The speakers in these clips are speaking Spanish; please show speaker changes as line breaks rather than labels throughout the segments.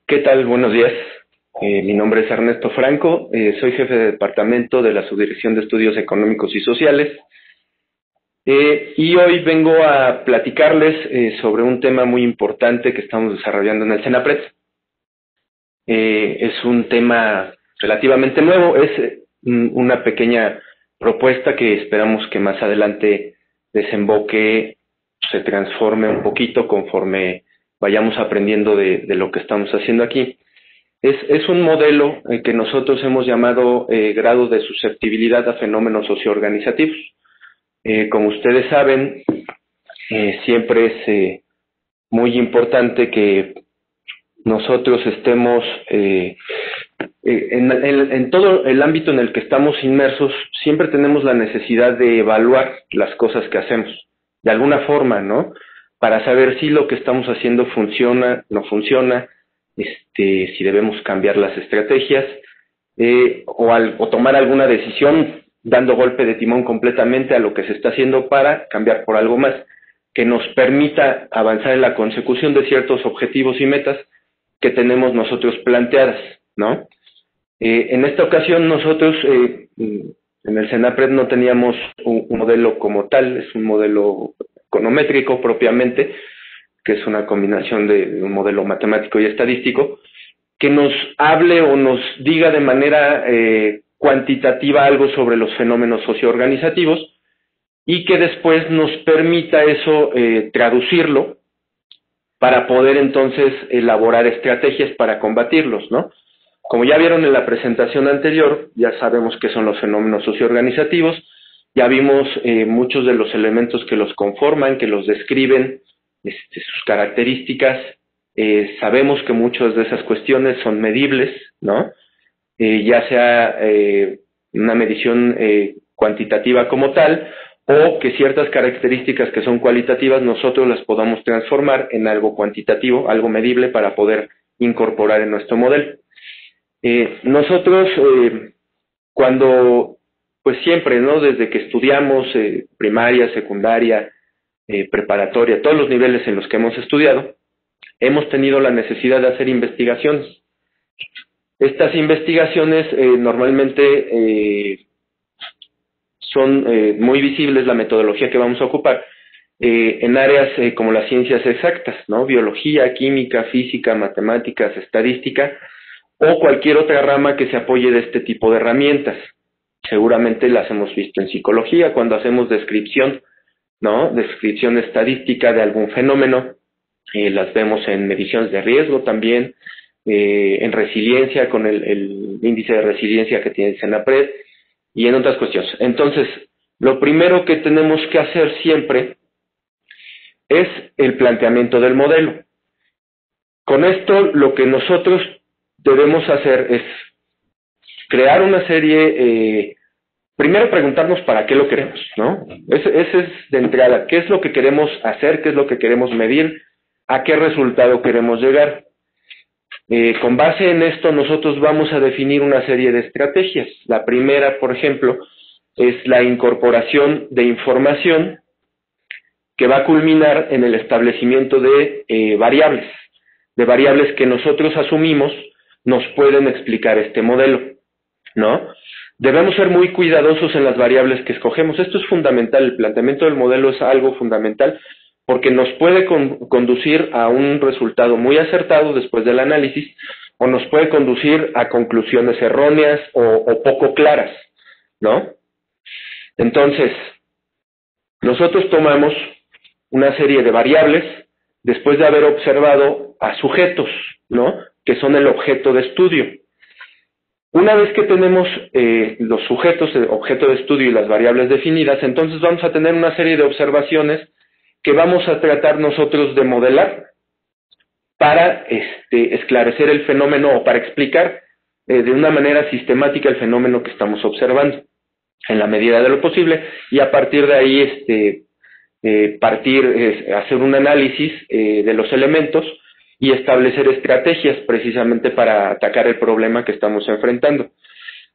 ¿Qué tal? Buenos días. Mi nombre es Ernesto Franco, soy jefe de departamento de la Subdirección de Estudios Económicos y Sociales y hoy vengo a platicarles sobre un tema muy importante que estamos desarrollando en el Senapred. Es un tema relativamente nuevo, es una pequeña propuesta que esperamos que más adelante desemboque, se transforme un poquito conforme vayamos aprendiendo de lo que estamos haciendo aquí. Es un modelo que nosotros hemos llamado grado de susceptibilidad a fenómenos socioorganizativos. Como ustedes saben, siempre es muy importante que nosotros estemos en todo el ámbito en el que estamos inmersos, siempre tenemos la necesidad de evaluar las cosas que hacemos, de alguna forma, ¿no? Para saber si lo que estamos haciendo funciona, no funciona, si debemos cambiar las estrategias o tomar alguna decisión dando golpe de timón completamente a lo que se está haciendo para cambiar por algo más que nos permita avanzar en la consecución de ciertos objetivos y metas que tenemos nosotros planteadas, ¿no? En esta ocasión nosotros en el Senapred no teníamos un modelo como tal, es un modelo econométrico propiamente, que es una combinación de un modelo matemático y estadístico, que nos hable o nos diga de manera cuantitativa algo sobre los fenómenos socioorganizativos y que después nos permita eso traducirlo para poder entonces elaborar estrategias para combatirlos, ¿no? Como ya vieron en la presentación anterior, ya sabemos qué son los fenómenos socioorganizativos, ya vimos muchos de los elementos que los conforman, que los describen, sus características, sabemos que muchas de esas cuestiones son medibles, ¿no? Ya sea una medición cuantitativa como tal, o que ciertas características que son cualitativas nosotros las podamos transformar en algo cuantitativo, algo medible para poder incorporar en nuestro modelo. Nosotros cuando, pues siempre, ¿no? Desde que estudiamos primaria, secundaria, preparatoria, todos los niveles en los que hemos estudiado, hemos tenido la necesidad de hacer investigaciones. Estas investigaciones normalmente son muy visibles, la metodología que vamos a ocupar, en áreas como las ciencias exactas, ¿no? Biología, química, física, matemáticas, estadística, o cualquier otra rama que se apoye de este tipo de herramientas. Seguramente las hemos visto en psicología, cuando hacemos descripción, ¿no? Descripción estadística de algún fenómeno, las vemos en mediciones de riesgo también, en resiliencia, con el índice de resiliencia que tiene el Senapred, y en otras cuestiones. Entonces, lo primero que tenemos que hacer siempre es el planteamiento del modelo. Con esto, lo que nosotros debemos hacer es crear una serie, primero preguntarnos para qué lo queremos, ¿no? Ese es de entrada, qué es lo que queremos hacer, qué es lo que queremos medir, a qué resultado queremos llegar. Con base en esto nosotros vamos a definir una serie de estrategias. La primera, por ejemplo, es la incorporación de información que va a culminar en el establecimiento de variables que nosotros asumimos nos pueden explicar este modelo, ¿no? Debemos ser muy cuidadosos en las variables que escogemos. Esto es fundamental, el planteamiento del modelo es algo fundamental porque nos puede conducir a un resultado muy acertado después del análisis o nos puede conducir a conclusiones erróneas o poco claras, ¿no? Entonces, nosotros tomamos una serie de variables después de haber observado a sujetos, ¿no? Que son el objeto de estudio. Una vez que tenemos los sujetos, el objeto de estudio y las variables definidas, entonces vamos a tener una serie de observaciones que vamos a tratar nosotros de modelar para esclarecer el fenómeno o para explicar de una manera sistemática el fenómeno que estamos observando en la medida de lo posible y a partir de ahí hacer un análisis de los elementos y establecer estrategias precisamente para atacar el problema que estamos enfrentando.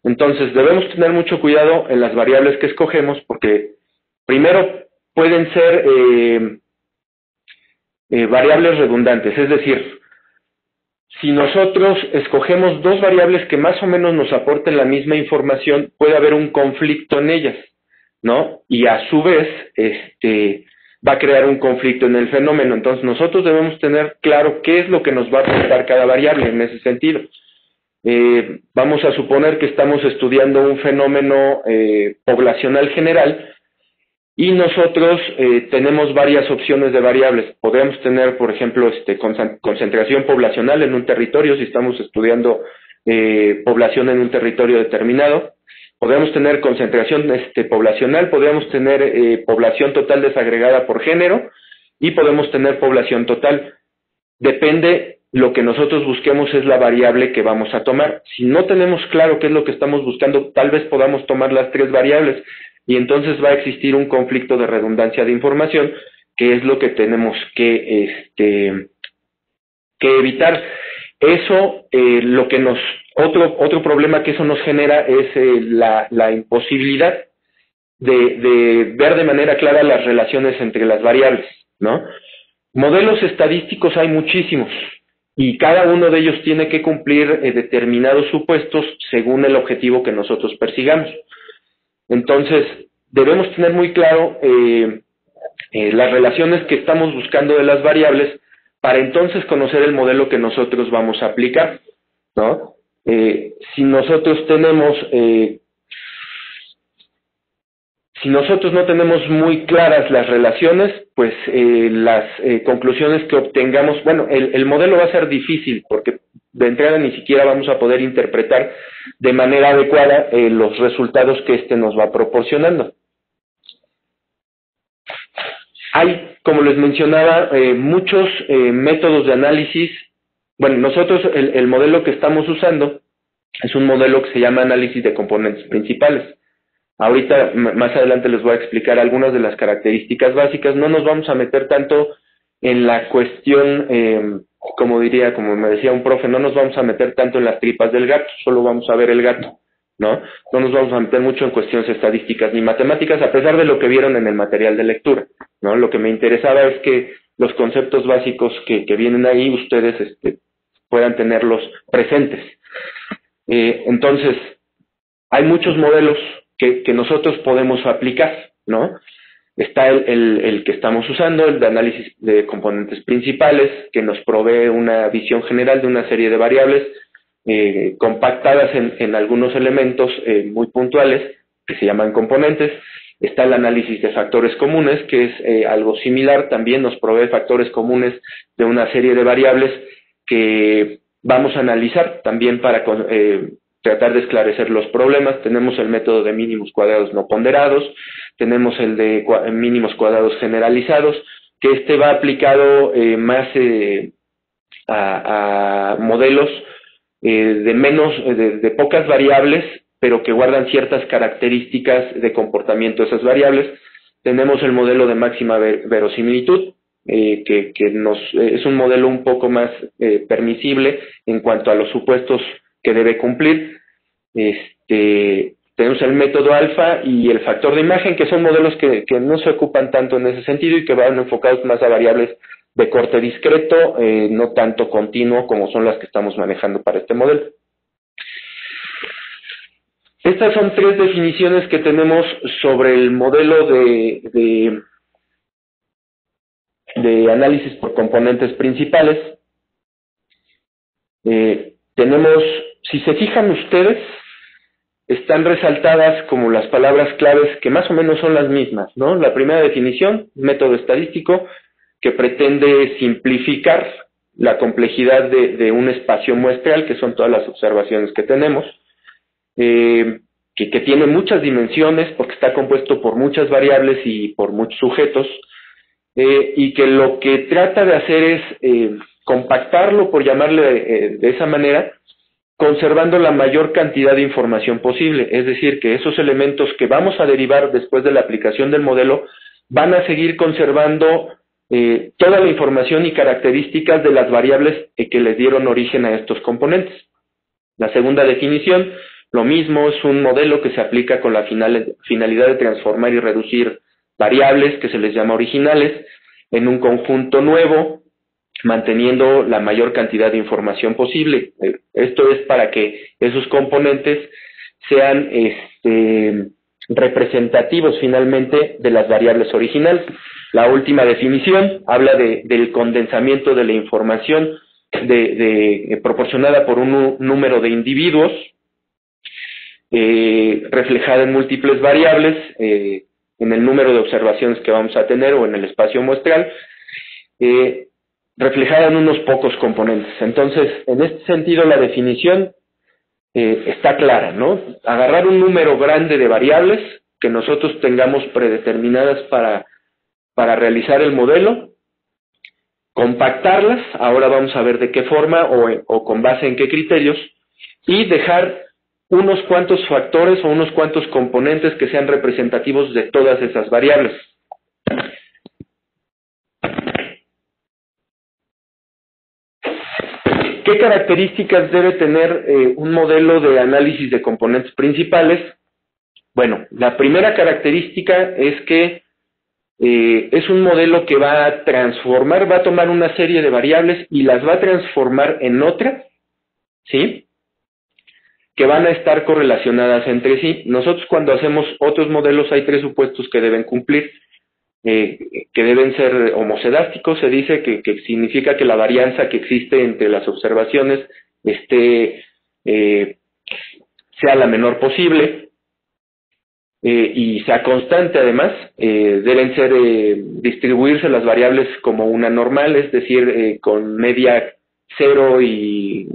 Entonces debemos tener mucho cuidado en las variables que escogemos porque primero pueden ser variables redundantes, es decir, si nosotros escogemos dos variables que más o menos nos aporten la misma información, puede haber un conflicto en ellas, ¿no? Y a su vez, va a crear un conflicto en el fenómeno. Entonces, nosotros debemos tener claro qué es lo que nos va a aportar cada variable en ese sentido. Vamos a suponer que estamos estudiando un fenómeno poblacional general, y nosotros tenemos varias opciones de variables. Podemos tener, por ejemplo, concentración poblacional en un territorio, si estamos estudiando población en un territorio determinado. Podemos tener concentración poblacional, podemos tener población total desagregada por género, y podemos tener población total. Depende, lo que nosotros busquemos es la variable que vamos a tomar. Si no tenemos claro qué es lo que estamos buscando, tal vez podamos tomar las tres variables, y entonces va a existir un conflicto de redundancia de información, que es lo que tenemos que evitar. Eso, otro problema que eso nos genera es la imposibilidad de ver de manera clara las relaciones entre las variables, ¿no? Modelos estadísticos hay muchísimos, y cada uno de ellos tiene que cumplir determinados supuestos según el objetivo que nosotros persigamos. Entonces, debemos tener muy claro las relaciones que estamos buscando de las variables para entonces conocer el modelo que nosotros vamos a aplicar, ¿no? Si nosotros no tenemos muy claras las relaciones, pues las conclusiones que obtengamos, bueno, el modelo va a ser difícil porque de entrada ni siquiera vamos a poder interpretar de manera adecuada los resultados que nos va proporcionando. Hay, como les mencionaba, muchos métodos de análisis. Bueno, nosotros el modelo que estamos usando es un modelo que se llama análisis de componentes principales. Ahorita, más adelante les voy a explicar algunas de las características básicas. No nos vamos a meter tanto en la cuestión, como me decía un profe, no nos vamos a meter tanto en las tripas del gato, solo vamos a ver el gato, ¿no? No nos vamos a meter mucho en cuestiones estadísticas ni matemáticas, a pesar de lo que vieron en el material de lectura, ¿no? Lo que me interesaba es que los conceptos básicos que vienen ahí, ustedes puedan tenerlos presentes. Entonces, hay muchos modelos que nosotros podemos aplicar, ¿no? Está el que estamos usando, el de análisis de componentes principales, que nos provee una visión general de una serie de variables compactadas en algunos elementos muy puntuales, que se llaman componentes. Está el análisis de factores comunes, que es algo similar, también nos provee factores comunes de una serie de variables que vamos a analizar también para tratar de esclarecer los problemas. Tenemos el método de mínimos cuadrados no ponderados, tenemos el de mínimos cuadrados generalizados, que va aplicado más a modelos de pocas variables, pero que guardan ciertas características de comportamiento de esas variables. Tenemos el modelo de máxima verosimilitud, que es un modelo un poco más permisible en cuanto a los supuestos que debe cumplir. Tenemos el método alfa y el factor de imagen, que son modelos que no se ocupan tanto en ese sentido y que van enfocados más a variables de corte discreto, no tanto continuo como son las que estamos manejando para este modelo. Estas son tres definiciones que tenemos sobre el modelo de análisis por componentes principales. Tenemos, si se fijan ustedes, están resaltadas como las palabras claves que más o menos son las mismas, ¿no? La primera definición, método estadístico, que pretende simplificar la complejidad de un espacio muestral, que son todas las observaciones que tenemos, que tiene muchas dimensiones porque está compuesto por muchas variables y por muchos sujetos, y que lo que trata de hacer es compactarlo, por llamarle de esa manera, conservando la mayor cantidad de información posible. Es decir, que esos elementos que vamos a derivar después de la aplicación del modelo van a seguir conservando toda la información y características de las variables que les dieron origen a estos componentes. La segunda definición, lo mismo, es un modelo que se aplica con la finalidad de transformar y reducir variables que se les llama originales en un conjunto nuevo, manteniendo la mayor cantidad de información posible. Esto es para que esos componentes sean representativos finalmente de las variables originales. La última definición habla del condensamiento de la información proporcionada por un número de individuos, reflejada en múltiples variables, en el número de observaciones que vamos a tener o en el espacio muestral, reflejada en unos pocos componentes. Entonces, en este sentido, la definición está clara, ¿no? Agarrar un número grande de variables que nosotros tengamos predeterminadas para realizar el modelo, compactarlas, ahora vamos a ver de qué forma o con base en qué criterios, y dejar unos cuantos factores o unos cuantos componentes que sean representativos de todas esas variables. ¿Qué características debe tener un modelo de análisis de componentes principales? Bueno, la primera característica es que es un modelo que va a transformar, va a tomar una serie de variables y las va a transformar en otras, ¿sí?, que van a estar correlacionadas entre sí. Nosotros cuando hacemos otros modelos hay tres supuestos que deben cumplir, que deben ser homocedásticos, se dice que significa que la varianza que existe entre las observaciones sea la menor posible, y sea constante además. Deben ser distribuirse las variables como una normal, es decir, con media cero,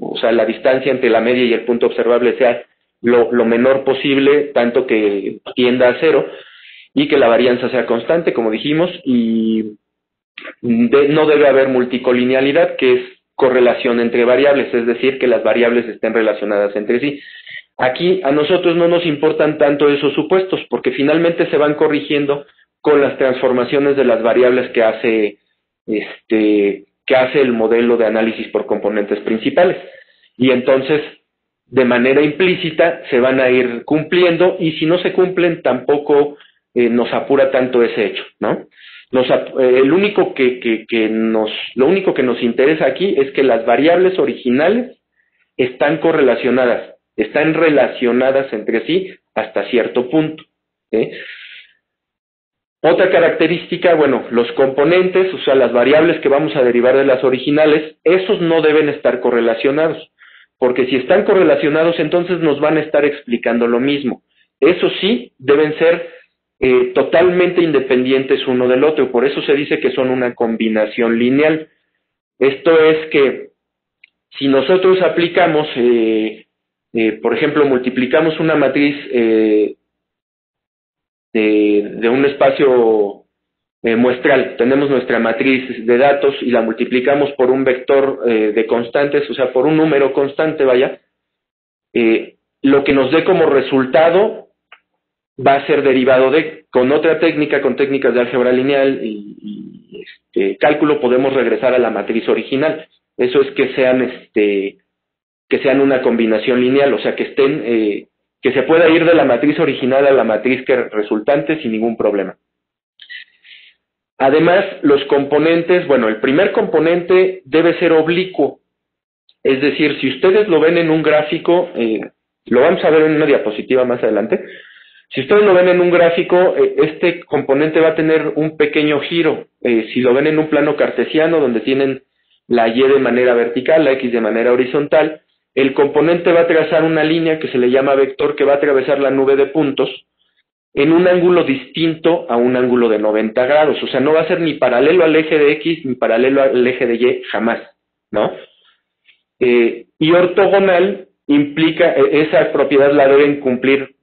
o sea, la distancia entre la media y el punto observable sea lo menor posible, tanto que tienda a cero, y que la varianza sea constante, como dijimos, y no debe haber multicolinealidad, que es correlación entre variables, es decir, que las variables estén relacionadas entre sí. Aquí a nosotros no nos importan tanto esos supuestos, porque finalmente se van corrigiendo con las transformaciones de las variables que hace el modelo de análisis por componentes principales. Y entonces, de manera implícita, se van a ir cumpliendo, y si no se cumplen, tampoco nos apura tanto ese hecho, ¿no? Lo único que nos interesa aquí es que las variables originales están correlacionadas, están relacionadas entre sí hasta cierto punto, ¿sí? Otra característica, bueno, los componentes, o sea, las variables que vamos a derivar de las originales, esos no deben estar correlacionados, porque si están correlacionados, entonces nos van a estar explicando lo mismo. Eso sí, deben ser totalmente independientes uno del otro, por eso se dice que son una combinación lineal. Esto es que si nosotros aplicamos, por ejemplo, multiplicamos una matriz de un espacio muestral, tenemos nuestra matriz de datos y la multiplicamos por un vector de constantes, o sea, por un número constante, vaya, lo que nos dé como resultado va a ser derivado con otra técnica, con técnicas de álgebra lineal y cálculo, podemos regresar a la matriz original. Eso es que sean una combinación lineal, o sea, que se pueda ir de la matriz original a la matriz resultante sin ningún problema. Además, los componentes, bueno, el primer componente debe ser oblicuo, es decir, si ustedes lo ven en un gráfico, lo vamos a ver en una diapositiva más adelante. Si ustedes lo ven en un gráfico, este componente va a tener un pequeño giro. Si lo ven en un plano cartesiano, donde tienen la Y de manera vertical, la X de manera horizontal, el componente va a trazar una línea que se le llama vector, que va a atravesar la nube de puntos en un ángulo distinto a un ángulo de 90 grados. O sea, no va a ser ni paralelo al eje de X ni paralelo al eje de Y, jamás, ¿no? Y ortogonal implica, esa propiedad la deben cumplir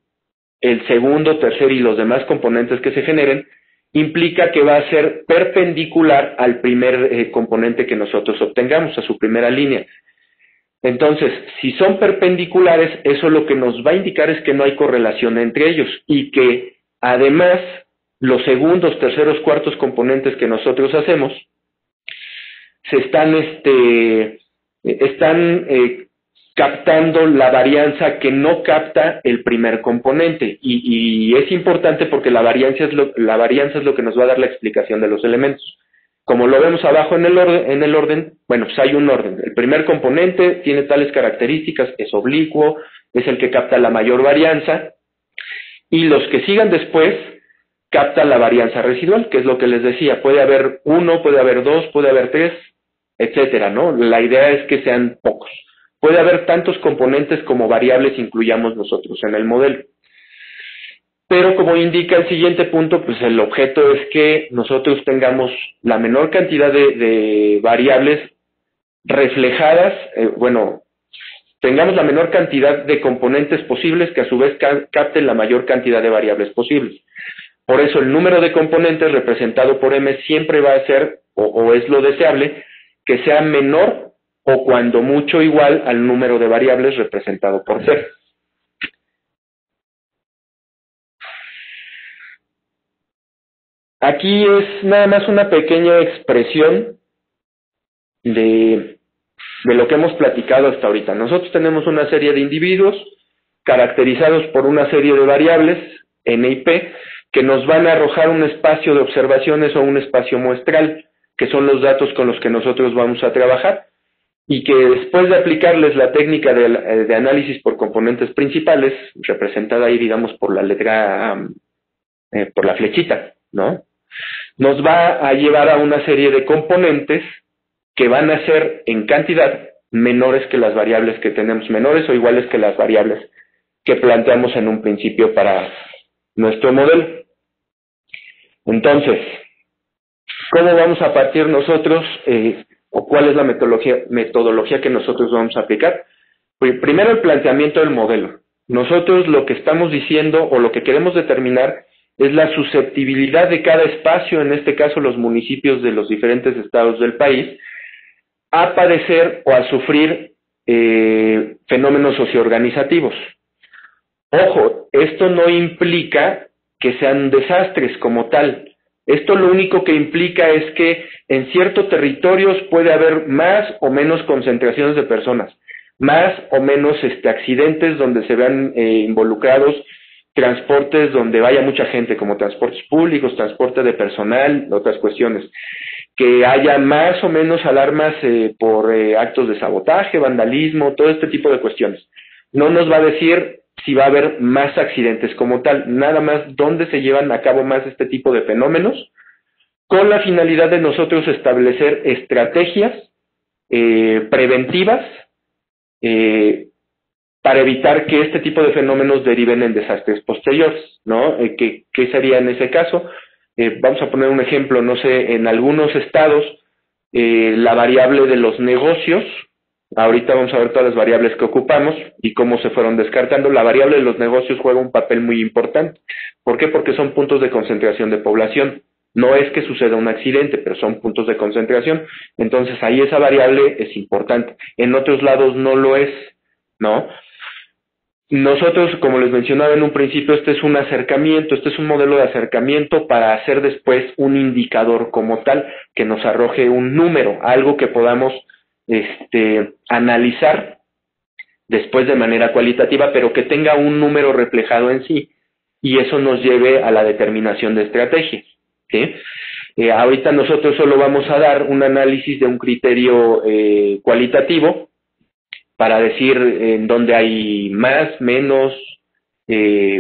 el segundo, tercer y los demás componentes que se generen, implica que va a ser perpendicular al primer componente que nosotros obtengamos, a su primera línea. Entonces, si son perpendiculares, eso lo que nos va a indicar es que no hay correlación entre ellos, y que además los segundos, terceros, cuartos componentes que nosotros hacemos están captando la varianza que no capta el primer componente. Y es importante porque la varianza es lo que nos va a dar la explicación de los elementos. Como lo vemos abajo en el orden, bueno, pues hay un orden. El primer componente tiene tales características, es oblicuo, es el que capta la mayor varianza, y los que sigan después captan la varianza residual, que es lo que les decía. Puede haber uno, puede haber dos, puede haber tres, etcétera, ¿no? La idea es que sean pocos. Puede haber tantos componentes como variables incluyamos nosotros en el modelo. Pero como indica el siguiente punto, pues el objeto es que nosotros tengamos la menor cantidad de variables reflejadas, tengamos la menor cantidad de componentes posibles que a su vez capten la mayor cantidad de variables posibles. Por eso el número de componentes representado por M siempre va a ser, o es lo deseable, que sea menor o cuando mucho igual al número de variables representado por C. Aquí es nada más una pequeña expresión de lo que hemos platicado hasta ahorita. Nosotros tenemos una serie de individuos caracterizados por una serie de variables, N y P, que nos van a arrojar un espacio de observaciones o un espacio muestral, que son los datos con los que nosotros vamos a trabajar, y que después de aplicarles la técnica de análisis por componentes principales, representada ahí, digamos, por la letra, por la flechita, ¿no? Nos va a llevar a una serie de componentes que van a ser en cantidad menores que las variables que tenemos, menores o iguales que las variables que planteamos en un principio para nuestro modelo. Entonces, ¿cómo vamos a partir nosotros o cuál es la metodología que nosotros vamos a aplicar? Pues primero el planteamiento del modelo. Nosotros lo que estamos diciendo o lo que queremos determinar es la susceptibilidad de cada espacio, en este caso los municipios de los diferentes estados del país, a padecer o a sufrir fenómenos socioorganizativos. Ojo, esto no implica que sean desastres como tal. Esto lo único que implica es que en ciertos territorios puede haber más o menos concentraciones de personas, más o menos accidentes donde se vean involucrados transportes donde vaya mucha gente, como transportes públicos, transporte de personal, otras cuestiones. Que haya más o menos alarmas por actos de sabotaje, vandalismo, todo este tipo de cuestiones. No nos va a decir si va a haber más accidentes como tal, nada más dónde se llevan a cabo más este tipo de fenómenos, con la finalidad de nosotros establecer estrategias preventivas para evitar que este tipo de fenómenos deriven en desastres posteriores, ¿no? ¿Qué sería en ese caso? Vamos a poner un ejemplo, no sé, en algunos estados la variable de los negocios, ahorita vamos a ver todas las variables que ocupamos y cómo se fueron descartando. La variable de los negocios juega un papel muy importante. ¿Por qué? Porque son puntos de concentración de población. No es que suceda un accidente, pero son puntos de concentración. Entonces ahí esa variable es importante. En otros lados no lo es, ¿no? Nosotros, como les mencionaba en un principio, este es un acercamiento, este es un modelo de acercamiento para hacer después un indicador como tal, que nos arroje un número, algo que podamos analizar después de manera cualitativa, pero que tenga un número reflejado en sí, y eso nos lleve a la determinación de estrategias, ¿sí? Ahorita nosotros solo vamos a dar un análisis de un criterio cualitativo, para decir en dónde hay más, menos,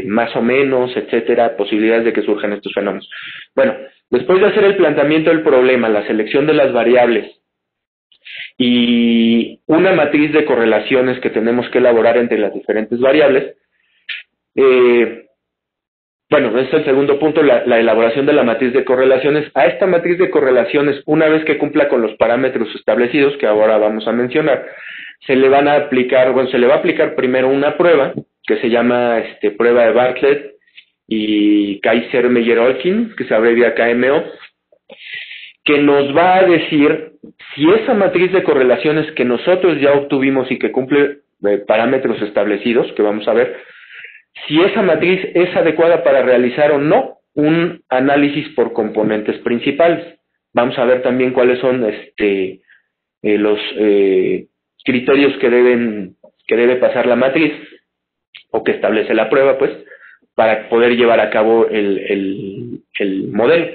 más o menos, etcétera, posibilidades de que surjan estos fenómenos. Bueno, después de hacer el planteamiento del problema, la selección de las variables y una matriz de correlaciones que tenemos que elaborar entre las diferentes variables, bueno, este es el segundo punto, la elaboración de la matriz de correlaciones. A esta matriz de correlaciones, una vez que cumpla con los parámetros establecidos, que ahora vamos a mencionar, se le va a aplicar primero una prueba, que se llama prueba de Bartlett y Kaiser-Meyer-Olkin, que se abrevia KMO, que nos va a decir si esa matriz de correlaciones que nosotros ya obtuvimos y que cumple parámetros establecidos, que vamos a ver, si esa matriz es adecuada para realizar o no un análisis por componentes principales. Vamos a ver también cuáles son los criterios que deben que debe pasar la matriz, o que establece la prueba, pues, para poder llevar a cabo el modelo.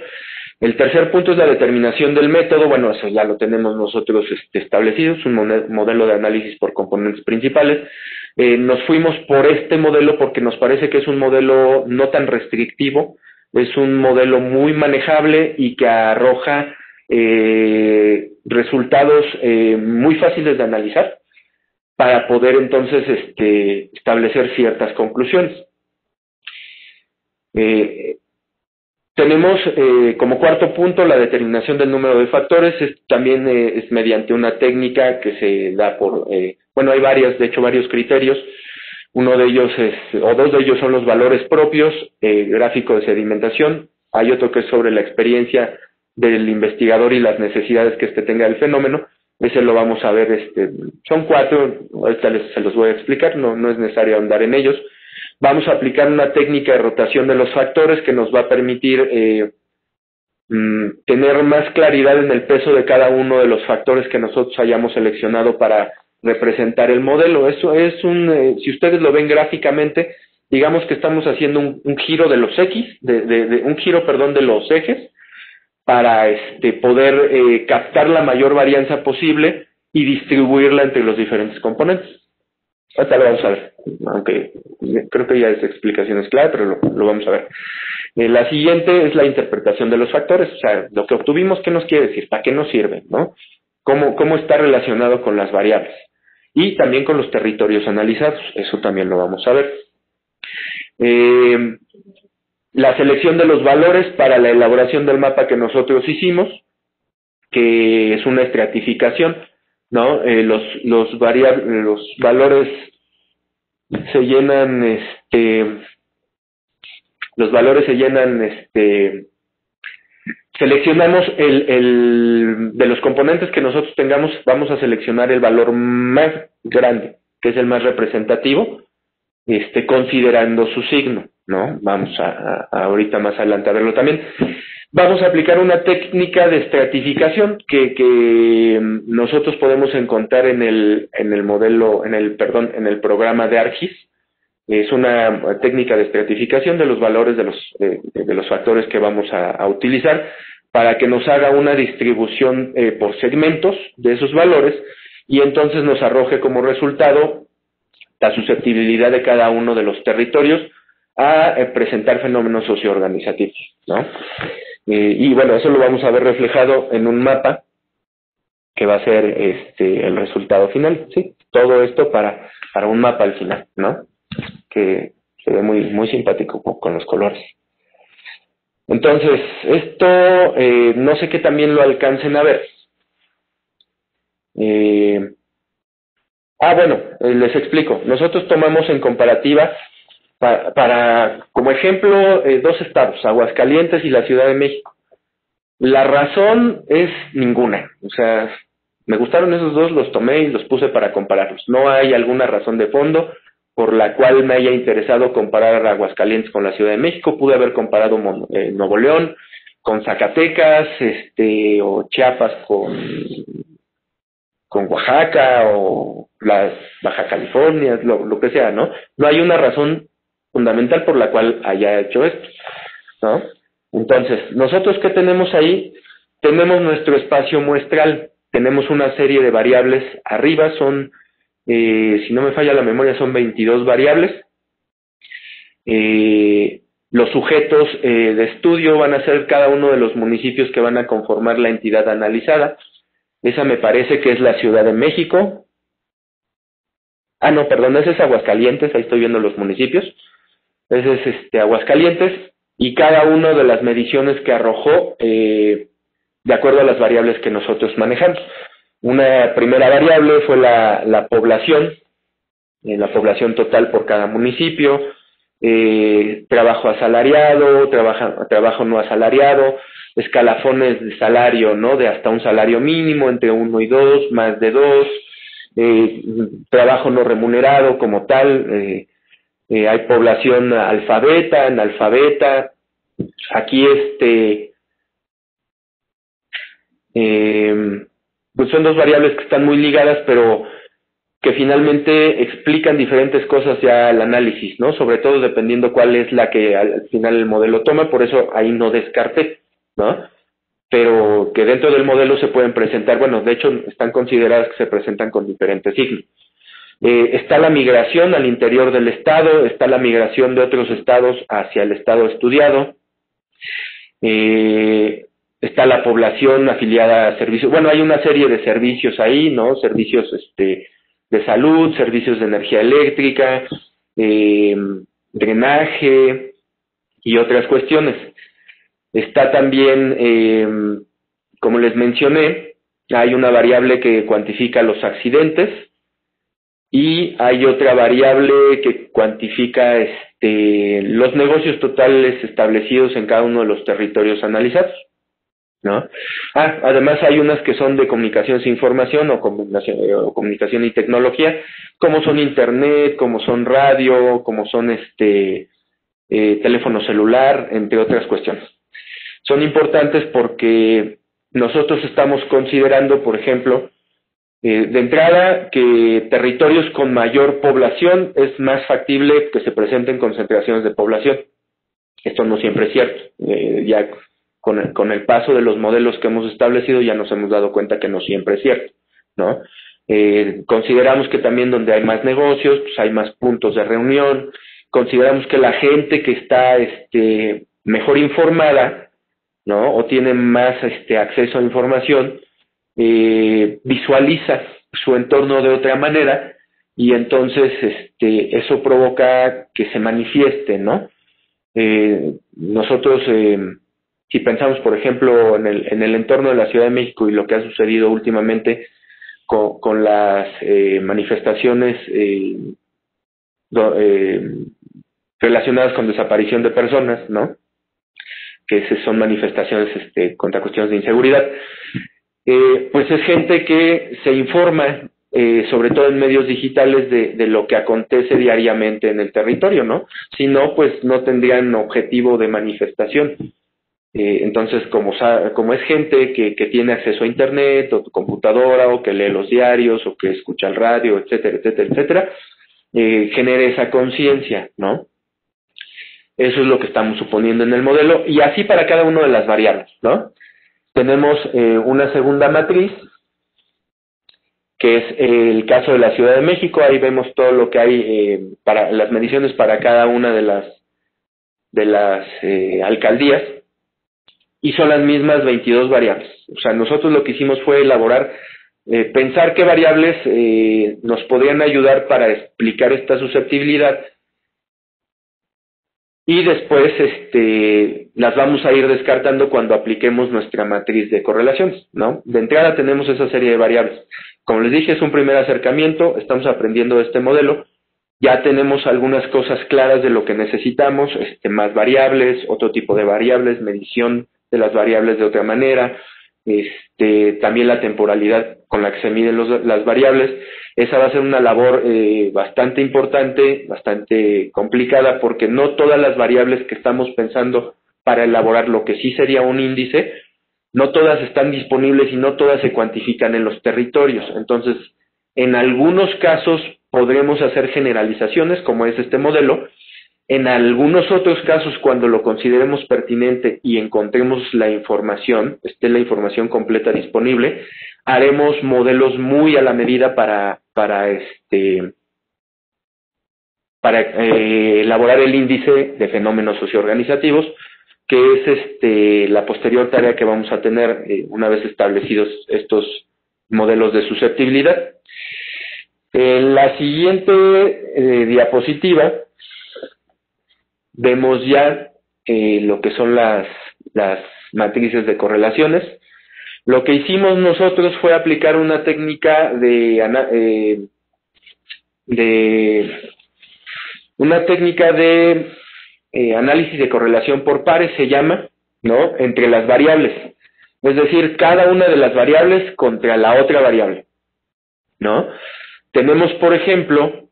El tercer punto es la determinación del método. Bueno, eso ya lo tenemos nosotros establecido, es un modelo de análisis por componentes principales. Nos fuimos por este modelo porque nos parece que es un modelo no tan restrictivo, es un modelo muy manejable y que arroja resultados muy fáciles de analizar para poder entonces establecer ciertas conclusiones. Tenemos como cuarto punto la determinación del número de factores. También es mediante una técnica que se da por, bueno, hay varios criterios. Uno de ellos o dos de ellos son los valores propios, gráfico de sedimentación. Hay otro que es sobre la experiencia del investigador y las necesidades que tenga del fenómeno. Ese lo vamos a ver, son 4, ahorita se los voy a explicar, no es necesario ahondar en ellos. Vamos a aplicar una técnica de rotación de los factores que nos va a permitir tener más claridad en el peso de cada uno de los factores que nosotros hayamos seleccionado para representar el modelo. Eso es si ustedes lo ven gráficamente, digamos que estamos haciendo un giro de los X, un giro, perdón, de los ejes, para poder captar la mayor varianza posible y distribuirla entre los diferentes componentes. Ahorita lo vamos a ver, aunque creo que ya esa explicación es clara, pero lo vamos a ver. La siguiente es la interpretación de los factores, o sea, lo que obtuvimos, ¿qué nos quiere decir? ¿Para qué nos sirve? ¿No? ¿Cómo está relacionado con las variables? Y también con los territorios analizados, eso también lo vamos a ver. La selección de los valores para la elaboración del mapa que nosotros hicimos, que es una estratificación, ¿no? Los valores se llenan, seleccionamos de los componentes que nosotros tengamos, vamos a seleccionar el valor más grande, que es el más representativo, considerando su signo, ¿no? Vamos a ahorita más adelante a verlo también. Vamos a aplicar una técnica de estratificación que nosotros podemos encontrar en el programa de ArcGIS. Es una técnica de estratificación de los valores de los factores que vamos a utilizar para que nos haga una distribución por segmentos de esos valores y entonces nos arroje como resultado la susceptibilidad de cada uno de los territorios a presentar fenómenos socioorganizativos, ¿no? Y bueno, eso lo vamos a ver reflejado en un mapa que va a ser el resultado final, ¿sí? Todo esto para un mapa al final, ¿no? Que se ve muy, muy simpático con los colores. Entonces, esto no sé que también lo alcancen a ver. Bueno, les explico. Nosotros tomamos en comparativa como ejemplo, 2 estados, Aguascalientes y la Ciudad de México. La razón es ninguna. O sea, me gustaron esos dos, los tomé y los puse para compararlos. No hay alguna razón de fondo por la cual me haya interesado comparar Aguascalientes con la Ciudad de México. Pude haber comparado Nuevo León con Zacatecas, o Chiapas con Oaxaca, o las Baja California, lo que sea, ¿no? No hay una razón fundamental por la cual haya hecho esto, ¿no? Entonces, nosotros, ¿qué tenemos ahí? Tenemos nuestro espacio muestral, tenemos una serie de variables arriba, son, si no me falla la memoria, son 22 variables. Los sujetos de estudio van a ser cada uno de los municipios que van a conformar la entidad analizada. Esa me parece que es la Ciudad de México. No, perdón, ese es Aguascalientes, ahí estoy viendo los municipios. Ese es Aguascalientes, y cada una de las mediciones que arrojó de acuerdo a las variables que nosotros manejamos. Una primera variable fue la población, la población total por cada municipio, trabajo asalariado, trabajo no asalariado, escalafones de salario, ¿no? De hasta un salario mínimo, entre 1 y 2, más de 2, trabajo no remunerado como tal, hay población alfabeta, analfabeta. Aquí pues son 2 variables que están muy ligadas, pero que finalmente explican diferentes cosas ya al análisis, ¿no? Sobre todo dependiendo cuál es la que al final el modelo toma, por eso ahí no descarté, ¿no? Pero que dentro del modelo se pueden presentar, bueno, de hecho están consideradas que se presentan con diferentes signos. Está la migración al interior del estado, está la migración de otros estados hacia el estado estudiado, está la población afiliada a servicios, bueno, hay una serie de servicios ahí, ¿no? Servicios de salud, servicios de energía eléctrica, drenaje y otras cuestiones. Está también, como les mencioné, hay una variable que cuantifica los accidentes y hay otra variable que cuantifica los negocios totales establecidos en cada uno de los territorios analizados, ¿no? Además hay unas que son de comunicaciones e información o comunicación y tecnología, como son internet, como son radio, como son teléfono celular, entre otras cuestiones. Son importantes porque nosotros estamos considerando, por ejemplo, de entrada, que territorios con mayor población es más factible que se presenten concentraciones de población. Esto no siempre es cierto. Ya con el paso de los modelos que hemos establecido ya nos hemos dado cuenta que no siempre es cierto, ¿no? Consideramos que también donde hay más negocios, pues hay más puntos de reunión. Consideramos que la gente que está mejor informada, ¿no? O tiene más acceso a información, visualiza su entorno de otra manera y entonces eso provoca que se manifieste, ¿no? Nosotros, si pensamos, por ejemplo, en el entorno de la Ciudad de México y lo que ha sucedido últimamente con las manifestaciones relacionadas con desaparición de personas, ¿no? Que son manifestaciones contra cuestiones de inseguridad. Pues es gente que se informa, sobre todo en medios digitales, de lo que acontece diariamente en el territorio, ¿no? Si no, pues no tendrían objetivo de manifestación. Entonces, como es gente que tiene acceso a internet, o computadora, o que lee los diarios, o que escucha el radio, etcétera, etcétera, etcétera, genera esa conciencia, ¿no? Eso es lo que estamos suponiendo en el modelo, y así para cada una de las variables, ¿no? Tenemos una segunda matriz, que es el caso de la Ciudad de México. Ahí vemos todo lo que hay para las mediciones para cada una de las alcaldías, y son las mismas 22 variables. O sea, nosotros lo que hicimos fue elaborar, pensar qué variables nos podrían ayudar para explicar esta susceptibilidad, y después las vamos a ir descartando cuando apliquemos nuestra matriz de correlaciones, ¿no? De entrada tenemos esa serie de variables. Como les dije, es un primer acercamiento, estamos aprendiendo de este modelo, ya tenemos algunas cosas claras de lo que necesitamos, más variables, otro tipo de variables, medición de las variables de otra manera, también la temporalidad con la que se miden las variables. Esa va a ser una labor bastante importante, bastante complicada, porque no todas las variables que estamos pensando para elaborar lo que sí sería un índice, no todas están disponibles y no todas se cuantifican en los territorios. Entonces, en algunos casos podremos hacer generalizaciones, como es este modelo. En algunos otros casos, cuando lo consideremos pertinente y encontremos la información, esté la información completa disponible, haremos modelos muy a la medida para elaborar el índice de fenómenos socioorganizativos, que es la posterior tarea que vamos a tener una vez establecidos estos modelos de susceptibilidad. En la siguiente diapositiva vemos ya lo que son las matrices de correlaciones. Lo que hicimos nosotros fue aplicar una técnica de análisis de correlación por pares, se llama, ¿no? Entre las variables. Es decir, cada una de las variables contra la otra variable, ¿no? Tenemos, por ejemplo,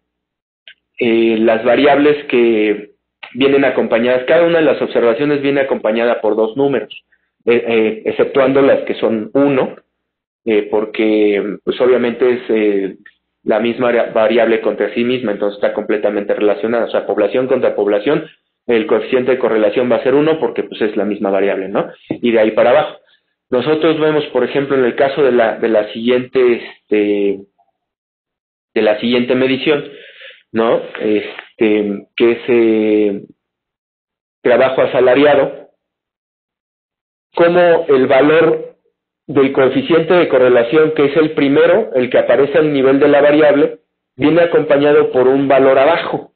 las variables que vienen acompañadas, cada una de las observaciones viene acompañada por dos números, exceptuando las que son 1, porque pues obviamente es la misma variable contra sí misma, entonces está completamente relacionada. O sea, población contra población, el coeficiente de correlación va a ser 1 porque pues es la misma variable, ¿no? Y de ahí para abajo. Nosotros vemos, por ejemplo, en el caso de la siguiente medición, ¿no? Que es trabajo asalariado, como el valor del coeficiente de correlación, que es el primero, el que aparece al nivel de la variable, viene acompañado por un valor abajo.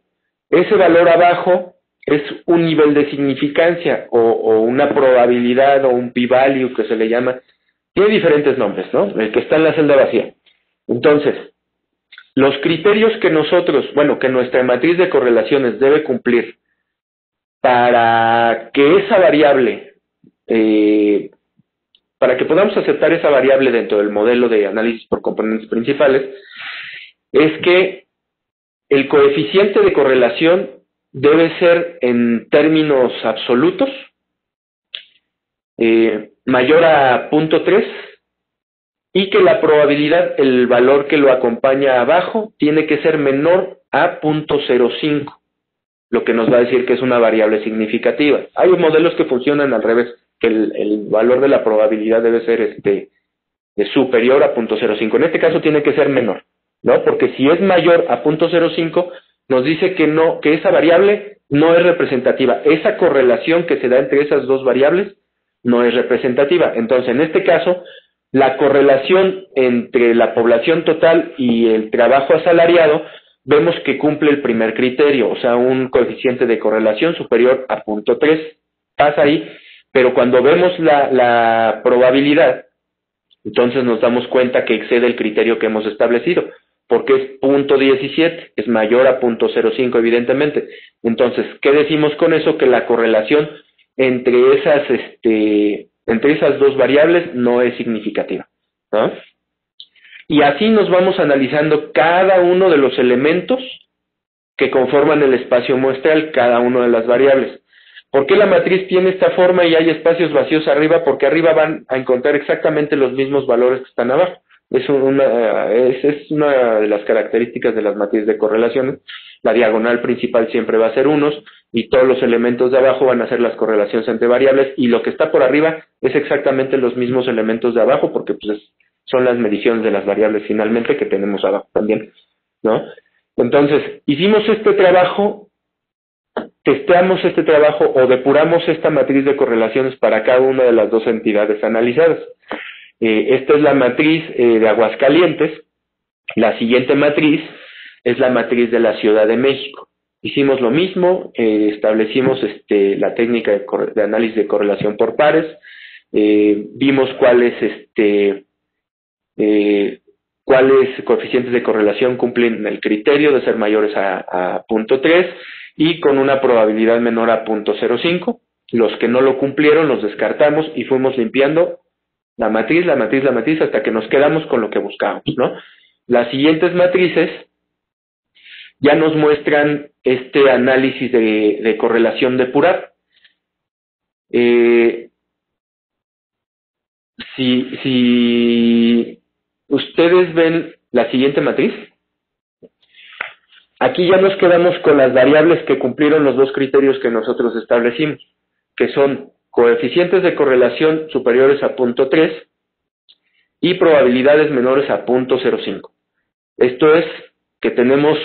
Ese valor abajo es un nivel de significancia o una probabilidad o un p-value que se le llama. Tiene diferentes nombres, ¿no? El que está en la celda vacía. Entonces, los criterios que que nuestra matriz de correlaciones debe cumplir para que esa variable, para que podamos aceptar esa variable dentro del modelo de análisis por componentes principales, es que el coeficiente de correlación debe ser en términos absolutos mayor a 0.3 y que la probabilidad, el valor que lo acompaña abajo, tiene que ser menor a 0.05, lo que nos va a decir que es una variable significativa. Hay modelos que funcionan al revés, que el valor de la probabilidad debe ser superior a 0.05. En este caso tiene que ser menor, ¿no? Porque si es mayor a 0.05, nos dice que esa variable no es representativa. Esa correlación que se da entre esas dos variables no es representativa. Entonces, en este caso, la correlación entre la población total y el trabajo asalariado, vemos que cumple el primer criterio, o sea, un coeficiente de correlación superior a 0.3. Pasa ahí, pero cuando vemos la probabilidad, entonces nos damos cuenta que excede el criterio que hemos establecido, porque es 0.17, es mayor a 0.05 evidentemente. Entonces, ¿qué decimos con eso? Que la correlación entre esas dos variables no es significativa, ¿no? Y así nos vamos analizando cada uno de los elementos que conforman el espacio muestral, cada una de las variables. ¿Por qué la matriz tiene esta forma y hay espacios vacíos arriba? Porque arriba van a encontrar exactamente los mismos valores que están abajo. Es una de las características de las matrices de correlaciones. La diagonal principal siempre va a ser unos y todos los elementos de abajo van a ser las correlaciones entre variables y lo que está por arriba es exactamente los mismos elementos de abajo porque pues son las mediciones de las variables finalmente que tenemos abajo también, ¿no? Entonces, hicimos este trabajo, testeamos este trabajo o depuramos esta matriz de correlaciones para cada una de las dos entidades analizadas. Esta es la matriz de Aguascalientes. La siguiente matriz es la matriz de la Ciudad de México. Hicimos lo mismo, establecimos la técnica de análisis de correlación por pares, vimos cuáles coeficientes de correlación cumplen el criterio de ser mayores a 0.3 y con una probabilidad menor a 0.05. Los que no lo cumplieron los descartamos y fuimos limpiando la matriz hasta que nos quedamos con lo que buscábamos, ¿no? Las siguientes matrices ya nos muestran este análisis de correlación depurado. Si ustedes ven la siguiente matriz, aquí ya nos quedamos con las variables que cumplieron los dos criterios que nosotros establecimos, que son coeficientes de correlación superiores a 0.3 y probabilidades menores a 0.05. Esto es que tenemos